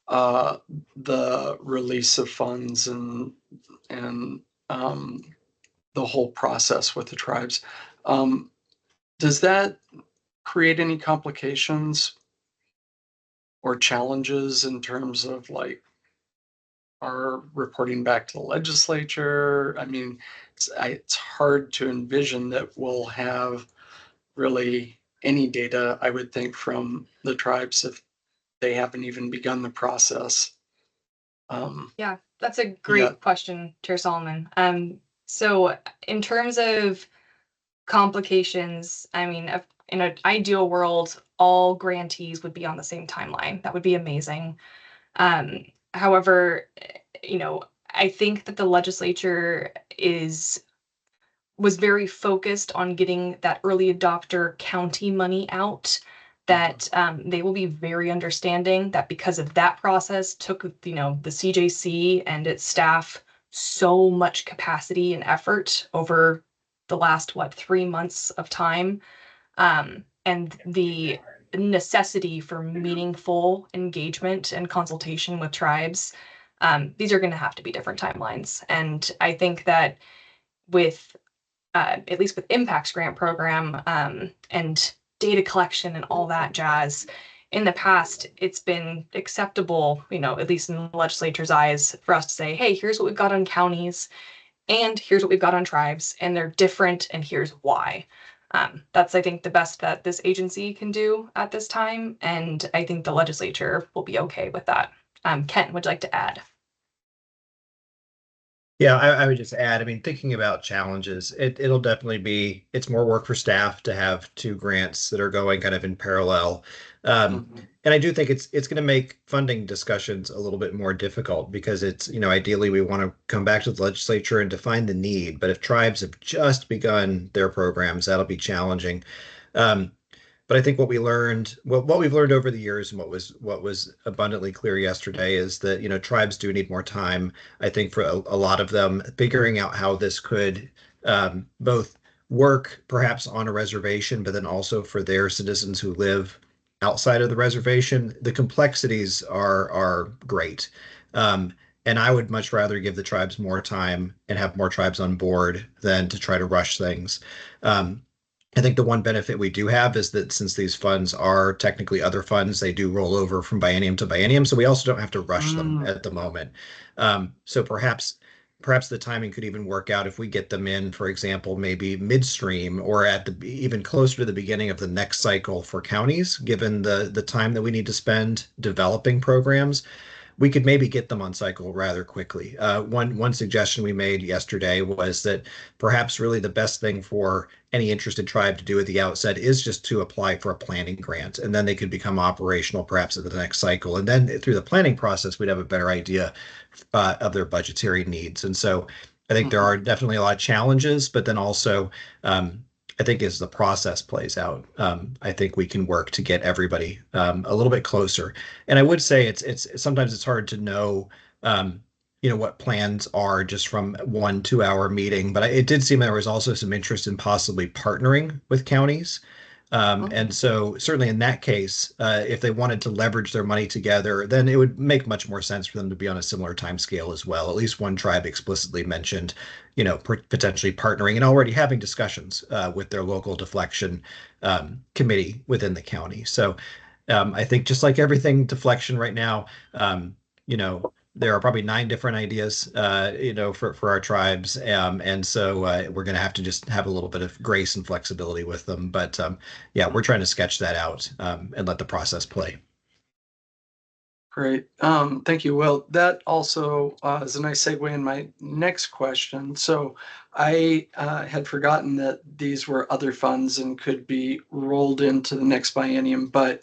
the release of funds and the whole process with the tribes. Does that create any complications or challenges in terms of like our reporting back to the legislature? I mean, it's hard to envision that we'll have really any data, I would think, from the tribes if they haven't even begun the process. Yeah, that's a great question, Chair Solomon. So in terms of complications, I mean, in an ideal world, all grantees would be on the same timeline. That would be amazing. However, I think that the legislature was very focused on getting that early adopter county money out, that they will be very understanding that because of that process took, the CJC and its staff so much capacity and effort over the last, 3 months of time. And the necessity for meaningful engagement and consultation with tribes, these are going to have to be different timelines. And I think that with, at least with Impacts Grant Program and data collection and all that jazz, in the past, it's been acceptable, at least in the legislature's eyes, for us to say, hey, here's what we've got on counties, and here's what we've got on tribes, and they're different, and here's why. That's, I think, the best that this agency can do at this time, and I think the legislature will be okay with that. Kent, would you like to add? Yeah, I would just add, I mean, thinking about challenges, it'll definitely be, it's more work for staff to have two grants that are going kind of in parallel. Mhm. And I do think it's going to make funding discussions a little bit more difficult because it's, ideally we want to come back to the legislature and define the need. But if tribes have just begun their programs, that'll be challenging. Um, but I think what we've learned over the years, and what was abundantly clear yesterday is that tribes do need more time. I think for a lot of them, figuring out how this could both work perhaps on a reservation, but then also for their citizens who live outside of the reservation, the complexities are great. Um, and I would much rather give the tribes more time and have more tribes on board than to try to rush things. Um, I think the one benefit we do have is that since these funds are technically other funds, they do roll over from biennium to biennium. So we also don't have to rush them Mm. at the moment. So perhaps the timing could even work out if we get them in, for example, maybe midstream or at the even closer to the beginning of the next cycle for counties, given the time that we need to spend developing programs. We could maybe get them on cycle rather quickly. One suggestion we made yesterday was that perhaps really the best thing for any interested tribe to do at the outset is just to apply for a planning grant, and then they could become operational perhaps at the next cycle. And then through the planning process, we'd have a better idea of their budgetary needs. And so I think there Mhm. are definitely a lot of challenges, but then also I think as the process plays out, I think we can work to get everybody a little bit closer. And I would say it's sometimes it's hard to know, what plans are just from 1 2 hour meeting. But it did seem there was also some interest in possibly partnering with counties. And Mm. so certainly in that case, if they wanted to leverage their money together, then it would make much more sense for them to be on a similar time scale as well. At least one tribe explicitly mentioned, potentially partnering and already having discussions with their local deflection committee within the county. So I think just like everything deflection right now, you know, there are probably 9 different ideas, for our tribes. And so we're going to have to just have a little bit of grace and flexibility with them. But yeah, we're trying to sketch that out and let the process play. Great. Thank you. Well, that also is a nice segue in my next question. So I had forgotten that these were other funds and could be rolled into the next biennium, but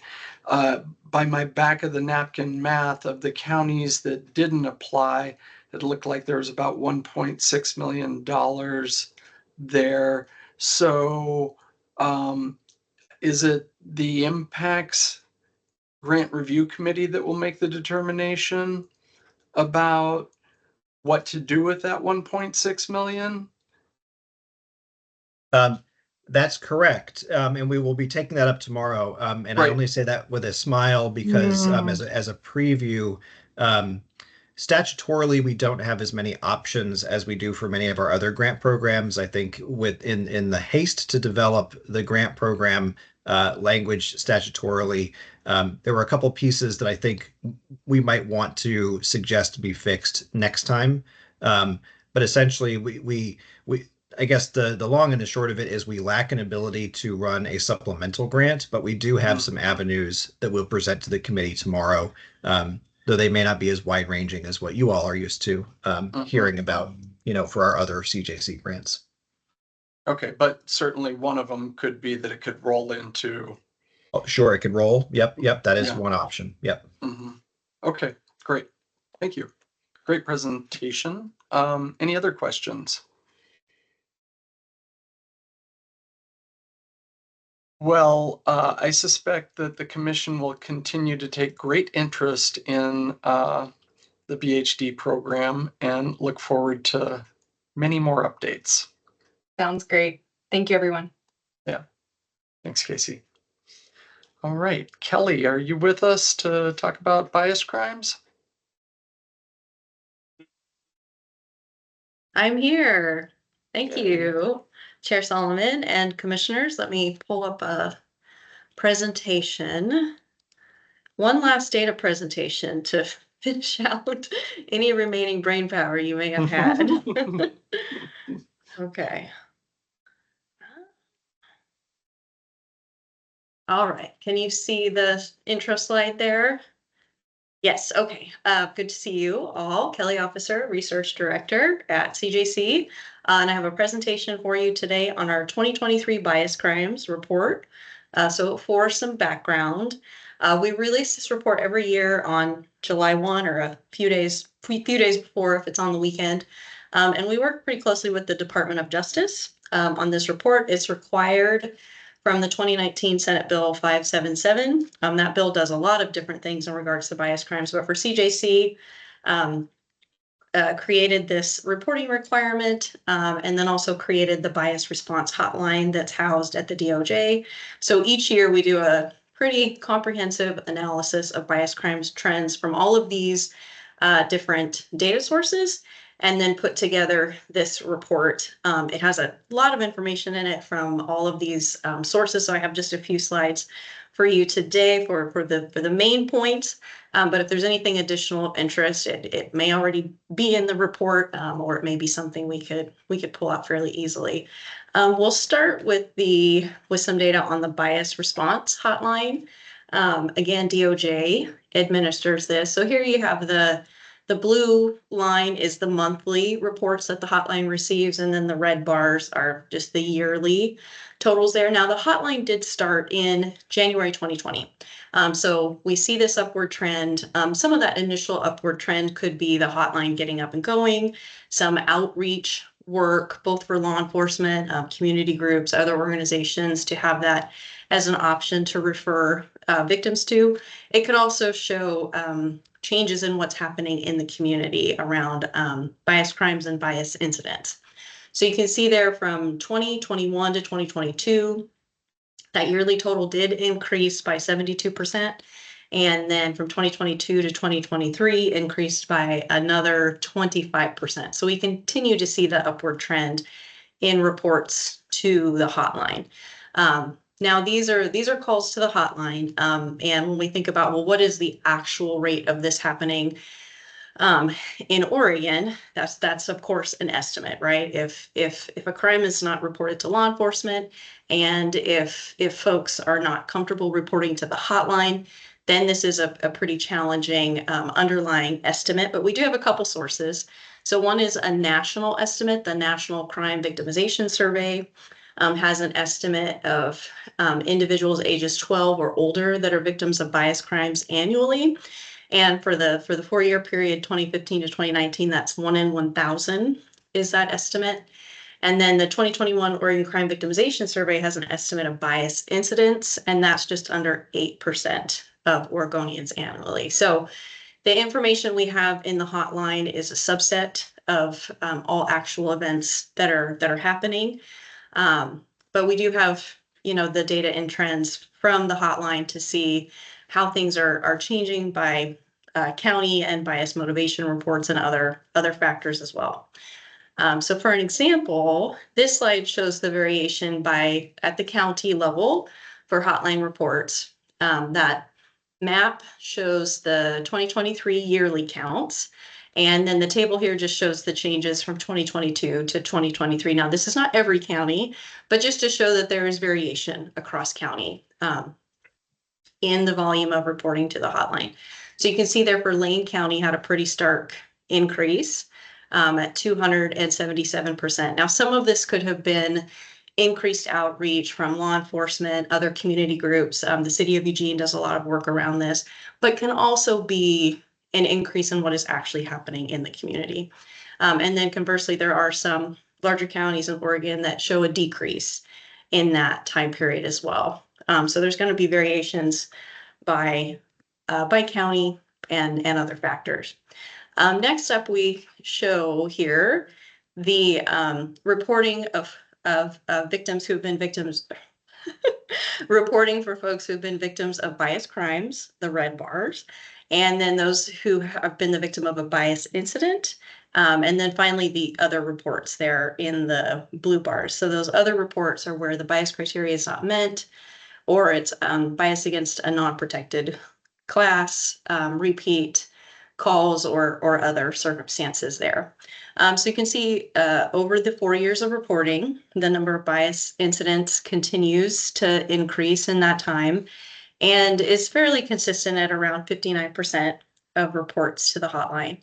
by my back of the napkin math of the counties that didn't apply, it looked like there was about $1.6 million there. So is it the impacts grant review committee that will make the determination about what to do with that 1.6 million? Um, that's correct. And we will be taking that up tomorrow. And I Right. only say that with a smile because as a preview, um, statutorily, we don't have as many options as we do for many of our other grant programs. I think in the haste to develop the grant program language statutorily, there were a couple pieces that I think we might want to suggest to be fixed next time. But essentially, we I guess the long and the short of it is we lack an ability to run a supplemental grant, but we do have some Mhm. avenues that we'll present to the committee tomorrow. Though they may not be as wide ranging as what you all are used to Mhm. hearing about, for our other CJC grants. Okay, but certainly one of them could be that it could roll into. Oh, sure, it can roll. Yep, that is Yeah. one option. Yep. Mhm. Okay, great. Thank you. Great presentation. Any other questions? Well, I suspect that the commission will continue to take great interest in the BHD program and look forward to many more updates. Sounds great. Thank you, everyone. Yeah. Thanks, Casey. All right. Kelly, are you with us to talk about bias crimes? I'm here. Thank Okay. you, Chair Solomon and commissioners. Let me pull up a presentation. One last data presentation to finish out any remaining brain power you may have had. Okay. All right. Can you see the intro slide there? Yes, okay. Good to see you all. Kelly Officer, Research Director at CJC. And I have a presentation for you today on our 2023 Bias Crimes Report. So for some background, we release this report every year on July 1 or a few days before if it's on the weekend. And we work pretty closely with the Department of Justice on this report. It's required from the 2019 Senate Bill 577. That bill does a lot of different things in regards to bias crimes, but for CJC, created this reporting requirement and then also created the bias response hotline that's housed at the DOJ. So each year we do a pretty comprehensive analysis of bias crimes trends from all of these different data sources, and then put together this report. It has a lot of information in it from all of these sources. So I have just a few slides for you today for the main points. But if there's anything additional of interest, it may already be in the report, or it may be something we could pull out fairly easily. We'll start with some data on the bias response hotline. Again, DOJ administers this. So here you have the blue line is the monthly reports that the hotline receives, and then the red bars are just the yearly totals there. Now, the hotline did start in January 2020. So we see this upward trend. Some of that initial upward trend could be the hotline getting up and going, some outreach work, both for law enforcement, community groups, other organizations, to have that as an option to refer victims to. It could also show changes in what's happening in the community around bias crimes and bias incidents. So you can see there from 2021 to 2022, that yearly total did increase by 72%. And then from 2022 to 2023 increased by another 25%. So we continue to see the upward trend in reports to the hotline. Now these are calls to the hotline. And when we think about, well, what is the actual rate of this happening in Oregon, that's of course an estimate, right? If a crime is not reported to law enforcement, and if folks are not comfortable reporting to the hotline, then this is a pretty challenging underlying estimate. But we do have a couple sources. So one is a national estimate. The National Crime Victimization Survey has an estimate of individuals ages 12 or older that are victims of bias crimes annually. And for the 4-year period, 2015 to 2019, that's 1 in 1,000 is that estimate. And then the 2021 Oregon Crime Victimization Survey has an estimate of bias incidents, and that's just under 8% of Oregonians annually. So the information we have in the hotline is a subset of all actual events that are happening. But we do have, the data and trends from the hotline to see how things are changing by county and bias motivation reports and other factors as well. So for an example, this slide shows the variation at the county level for hotline reports. That map shows the 2023 yearly counts. And then the table here just shows the changes from 2022 to 2023. Now, this is not every county, but just to show that there is variation across county in the volume of reporting to the hotline. So you can see there for Lane County had a pretty stark increase at 277%. Now, some of this could have been increased outreach from law enforcement, other community groups. The city of Eugene does a lot of work around this, but can also be an increase in what is actually happening in the community. And then conversely, there are some larger counties in Oregon that show a decrease in that time period as well. So there's going to be variations by county and other factors. Next up, we show here the reporting of victims who've been victims, reporting for folks who've been victims of bias crimes, the red bars, and then those who have been the victim of a bias incident. And then finally, the other reports there in the blue bars. So those other reports are where the bias criteria is not met, or it's bias against a non-protected class, repeat calls, or other circumstances there. So you can see over the 4 years of reporting, the number of bias incidents continues to increase in that time and is fairly consistent at around 59%. of reports to the hotline.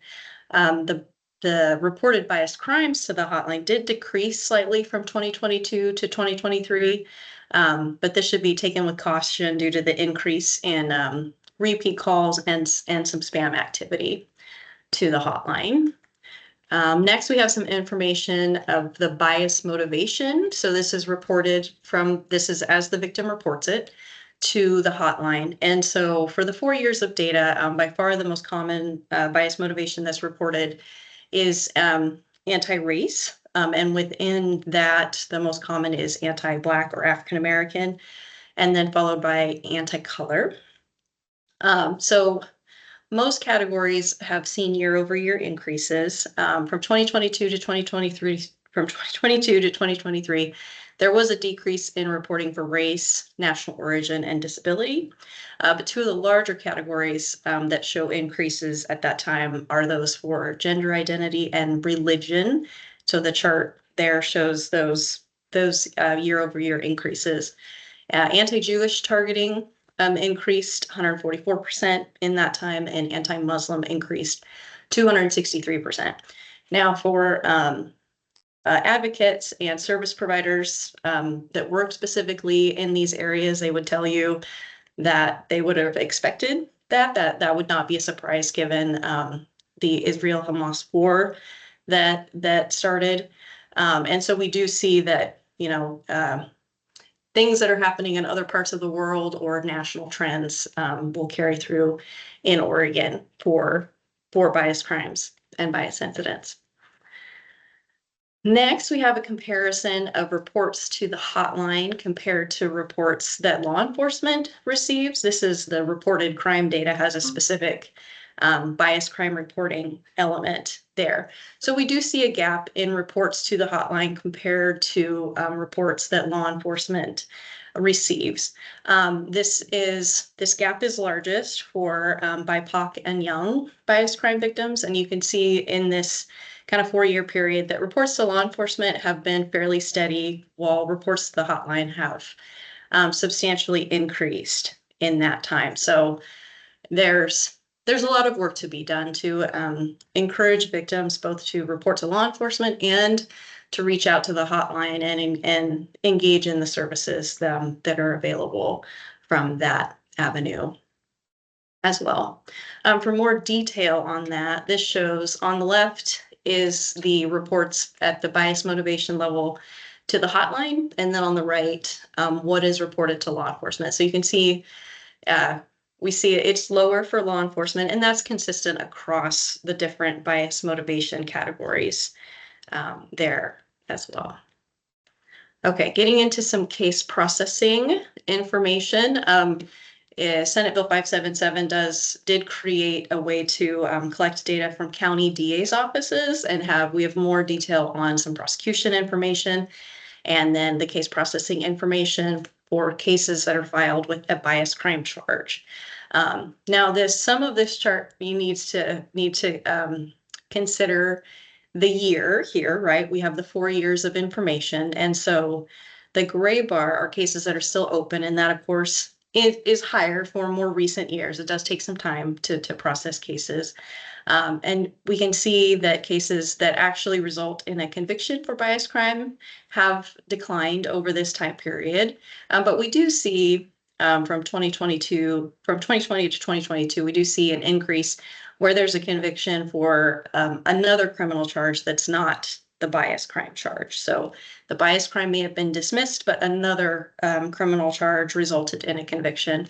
The reported biased crimes to the hotline did decrease slightly from 2022 to 2023, but this should be taken with caution due to the increase in repeat calls and some spam activity to the hotline. Next, we have some information of the bias motivation. So this is reported this is as the victim reports it to the hotline. And so for the 4 years of data, by far the most common bias motivation that's reported is anti-race. And within that, the most common is anti-Black or African-American, and then followed by anti-color. So most categories have seen year-over-year increases. From 2022 to 2023, there was a decrease in reporting for race, national origin, and disability. But two of the larger categories that show increases at that time are those for gender identity and religion. So the chart there shows those year-over-year increases. Anti-Jewish targeting increased 144% in that time, and anti-Muslim increased 263%. Now for advocates and service providers that work specifically in these areas, they would tell you that they would have expected that would not be a surprise given the Israel-Hamas war that started. And so we do see that, things that are happening in other parts of the world or national trends will carry through in Oregon for bias crimes and bias incidents. Next, we have a comparison of reports to the hotline compared to reports that law enforcement receives. This is the reported crime data has a specific bias crime reporting element there. So we do see a gap in reports to the hotline compared to reports that law enforcement receives. This gap is largest for BIPOC and young bias crime victims, and you can see in this kind of 4-year period that reports to law enforcement have been fairly steady, while reports to the hotline have substantially increased in that time. So there's a lot of work to be done to encourage victims both to report to law enforcement and to reach out to the hotline and engage in the services that are available from that avenue as well. For more detail on that, this shows on the left is the reports at the bias motivation level to the hotline, and then on the right, what is reported to law enforcement. So you can see we see it's lower for law enforcement, and that's consistent across the different bias motivation categories there as well. Okay, getting into some case processing information. Senate Bill 577 did create a way to collect data from county DA's offices, and we have more detail on some prosecution information, and then the case processing information for cases that are filed with a bias crime charge. Now, some of this chart you need to consider the year here, right? We have the 4 years of information, and so the gray bar are cases that are still open, and that, of course, is higher for more recent years. It does take some time to process cases. And we can see that cases that actually result in a conviction for bias crime have declined over this time period. But we do see from 2020 to 2022, we do see an increase where there's a conviction for another criminal charge that's not the bias crime charge. So the bias crime may have been dismissed, but another criminal charge resulted in a conviction.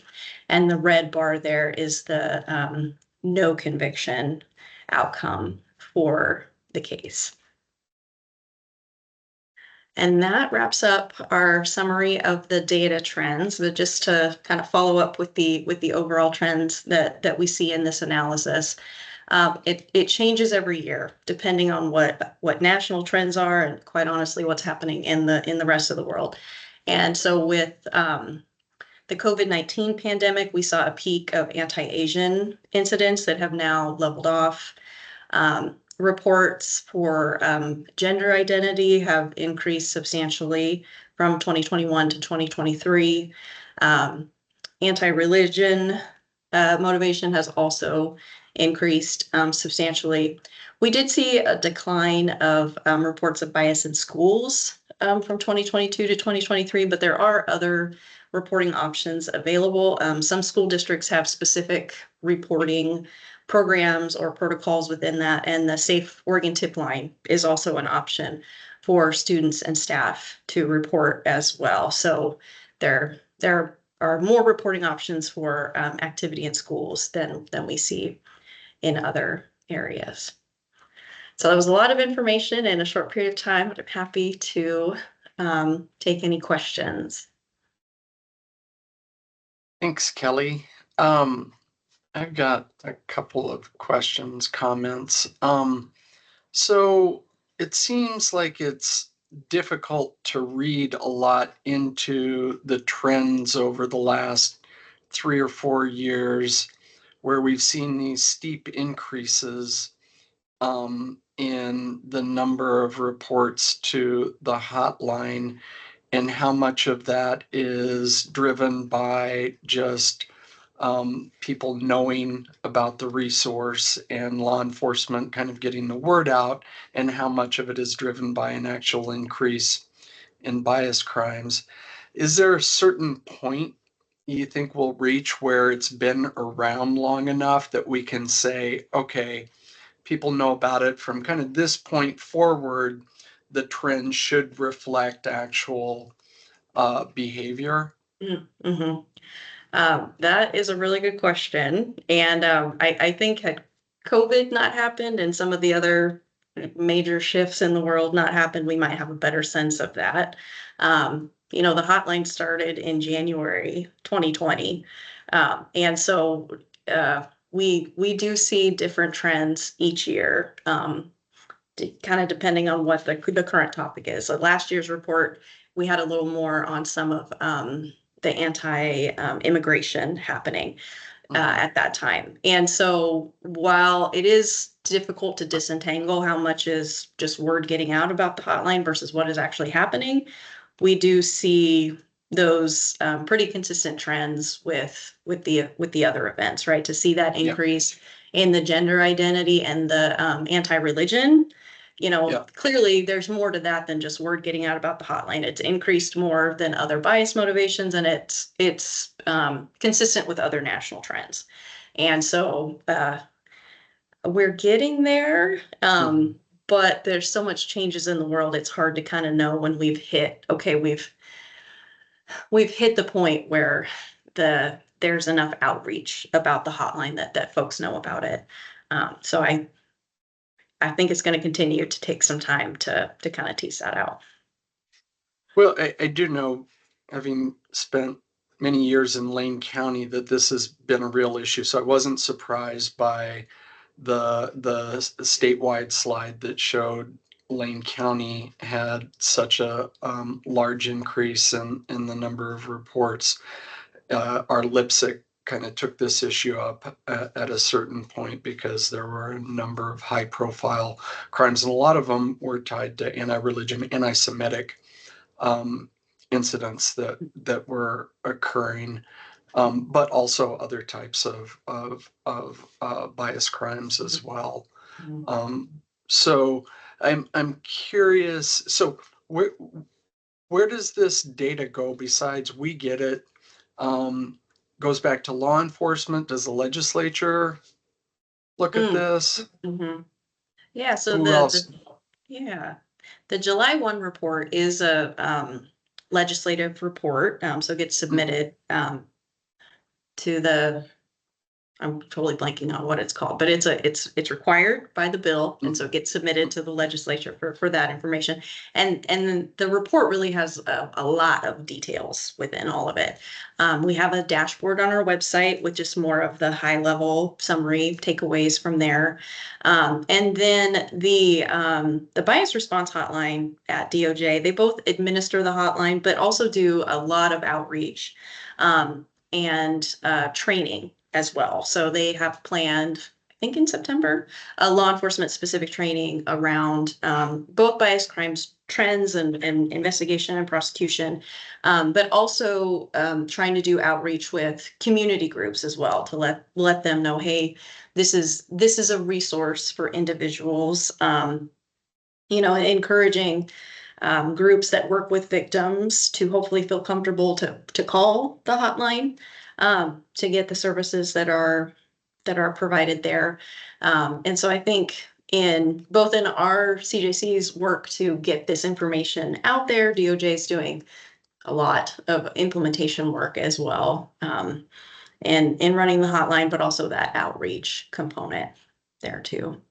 And the red bar there is the no conviction outcome for the case. And that wraps up our summary of the data trends, but just to kind of follow up with the overall trends that we see in this analysis. It changes every year depending on what national trends are, and quite honestly what's happening in the rest of the world. And so with the COVID-19 pandemic, we saw a peak of anti-Asian incidents that have now leveled off. Reports for gender identity have increased substantially from 2021 to 2023. Anti-religion motivation has also increased substantially. We did see a decline of reports of bias in schools from 2022 to 2023, but there are other reporting options available. Some school districts have specific reporting programs or protocols within that, and the Safe Oregon Tip Line is also an option for students and staff to report as well. So there are more reporting options for activity in schools than we see in other areas. So that was a lot of information in a short period of time, but I'm happy to take any questions. Thanks, Kelly. I've got a couple of questions, comments. So it seems like it's difficult to read a lot into the trends over the last 3 or 4 years where we've seen these steep increases in the number of reports to the hotline, and how much of that is driven by just people knowing about the resource and law enforcement kind of getting the word out, and how much of it is driven by an actual increase in bias crimes. Is there a certain point you think we'll reach where it's been around long enough that we can say, okay, people know about it from kind of this point forward, the trend should reflect actual behavior? Mm-hmm. That is a really good question. And I think had COVID not happened and some of the other major shifts in the world not happened, we might have a better sense of that. You know, the hotline started in January 2020. And so we do see different trends each year, kind of depending on what the current topic is. So last year's report, we had a little more on some of the anti-immigration happening at that time. And so while it is difficult to disentangle how much is just word getting out about the hotline versus what is actually happening, we do see those pretty consistent trends with the other events, right? To see that increase in the gender identity and the anti-religion, you know, clearly there's more to that than just word getting out about the hotline. It's increased more than other bias motivations, and it's consistent with other national trends. And so we're getting there, but there's so much changes in the world. It's hard to kind of know when we've hit, okay, we've hit the point where there's enough outreach about the hotline that folks know about it. So I think it's going to continue to take some time to kind of tease that out. Well, I do know, having spent many years in Lane County, that this has been a real issue. So I wasn't surprised by the statewide slide that showed Lane County had such a large increase in the number of reports. Our Lipsick kind of took this issue up at a certain point because there were a number of high profile crimes, and a lot of them were tied to anti-religion, anti-Semitic incidents that were occurring, but also other types of bias crimes as well. So I'm curious. So where does this data go besides we get it? Goes back to law enforcement. Does the legislature look at this? Mm-hmm. Yeah. So Who else? The July 1 report is a legislative report. So it gets submitted to the, I'm totally blanking on what it's called, but it's required by the bill, and so it gets submitted to the legislature for that information. And the report really has a lot of details within all of it. We have a dashboard on our website with just more of the high level summary takeaways from there. And then the bias response hotline at DOJ, they both administer the hotline, but also do a lot of outreach and training as well. So they have planned think in September, law enforcement specific training around both bias crimes trends and investigation and prosecution, but also trying to do outreach with community groups as well to let them know, hey, this is a resource for individuals, encouraging groups that work with victims to hopefully feel comfortable to call the hotline to get the services that are provided there. And so I think in our CJC's work to get this information out there, DOJ is doing a lot of implementation work as well, and in running the hotline, but also that outreach component there too.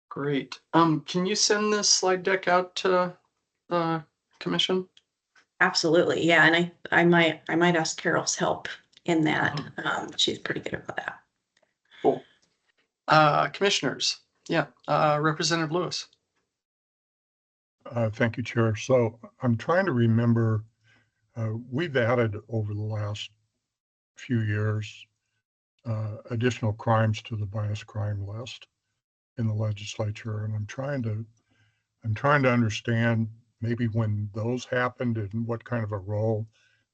Great. Can you send this slide deck out to the commission? Absolutely, yeah, and I might ask Carol's help in that. She's pretty good about that. Cool. Commissioners, yeah, Representative Lewis. Thank you, Chair. So I'm trying to remember, we've added over the last few years additional crimes to the bias crime list in the legislature, and I'm trying to understand maybe when those happened and what kind of a role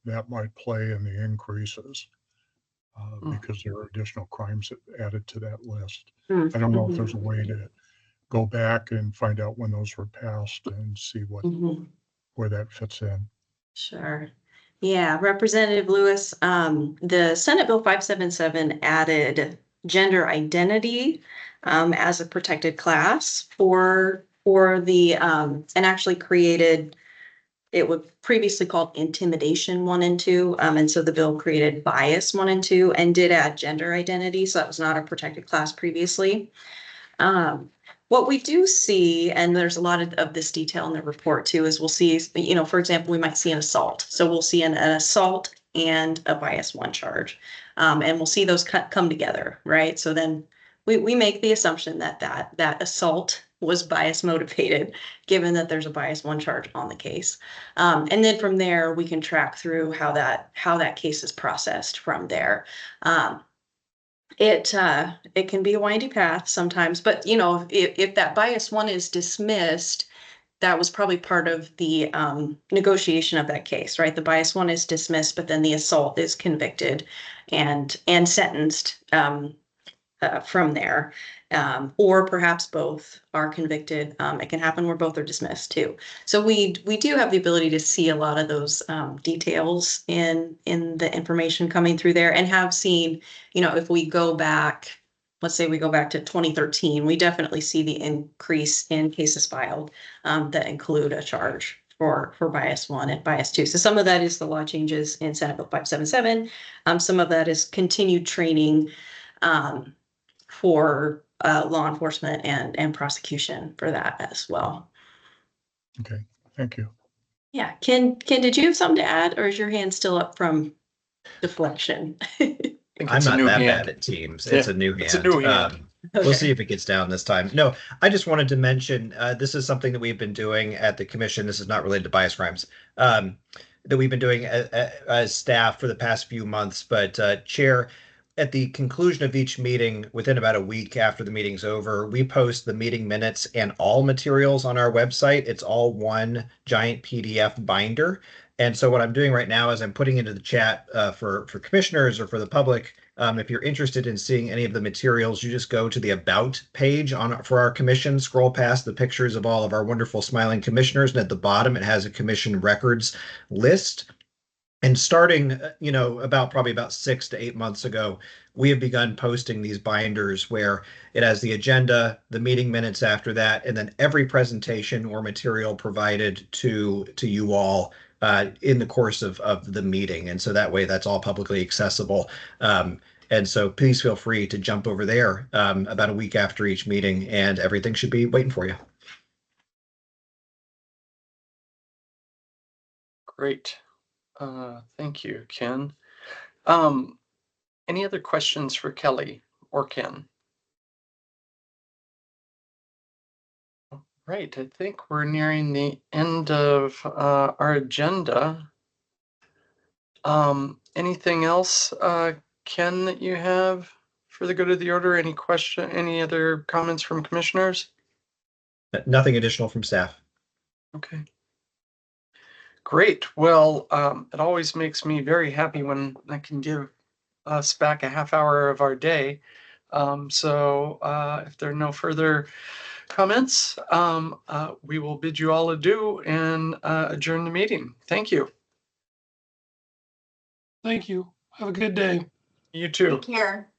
that might play in the increases, because there are additional crimes added to that list. I don't know if there's a way to go back and find out when those were passed and see what where that fits in. Sure. Yeah, Representative Lewis, the Senate Bill 577 added gender identity as a protected class for the and actually created, it was previously called intimidation 1 and 2. And so the bill created bias 1 and 2 and did add gender identity. So that was not a protected class previously. What we do see, and there's a lot of this detail in the report too, is we'll see, for example, we might see an assault. So we'll see an assault and a bias 1 charge. And we'll see those come together, right? So then we make the assumption that assault was bias motivated, given that there's a bias 1 charge on the case. And then from there, we can track through how that case is processed from there. It can be a windy path sometimes, but if that bias 1 is dismissed, that was probably part of the negotiation of that case, right? The bias 1 is dismissed, but then the assault is convicted and sentenced from there. Or perhaps both are convicted. It can happen where both are dismissed too. So we do have the ability to see a lot of those details in the information coming through there, and have seen, if we go back, let's say we go back to 2013, we definitely see the increase in cases filed that include a charge for bias 1 and bias 2. So some of that is the law changes in Senate Bill 577. Some of that is continued training for law enforcement and prosecution for that as well. Okay, thank you. Yeah, Ken, did you have something to add, or is your hand still up from deflection? I'm not that bad at Teams. It's a new hand. It's a new hand. We'll see if it gets down this time. No, I just wanted to mention, this is something that we've been doing at the commission. This is not related to bias crimes, that we've been doing as staff for the past few months. But Chair, at the conclusion of each meeting, within about a week after the meeting's over, we post the meeting minutes and all materials on our website. It's all one giant PDF binder. And so what I'm doing right now is I'm putting into the chat for commissioners or for the public. If you're interested in seeing any of the materials, you just go to the About page for our commission, scroll past the pictures of all of our wonderful smiling commissioners, and at the bottom it has a commission records list. And starting, probably about 6 to 8 months ago, we have begun posting these binders where it has the agenda, the meeting minutes after that, and then every presentation or material provided to you all in the course of the meeting. And so that way, that's all publicly accessible. And so please feel free to jump over there about a week after each meeting, and everything should be waiting for you. Great. Thank you, Ken. Any other questions for Kelly or Ken? Right, I think we're nearing the end of our agenda. Anything else, Ken, that you have for the good of the order, any other comments from commissioners? Nothing additional from staff. Okay. Great. Well, it always makes me very happy when I can give us back a half hour of our day. So if there are no further comments, we will bid you all adieu and adjourn the meeting. Thank you. Thank you. Have a good day. You too. Take care.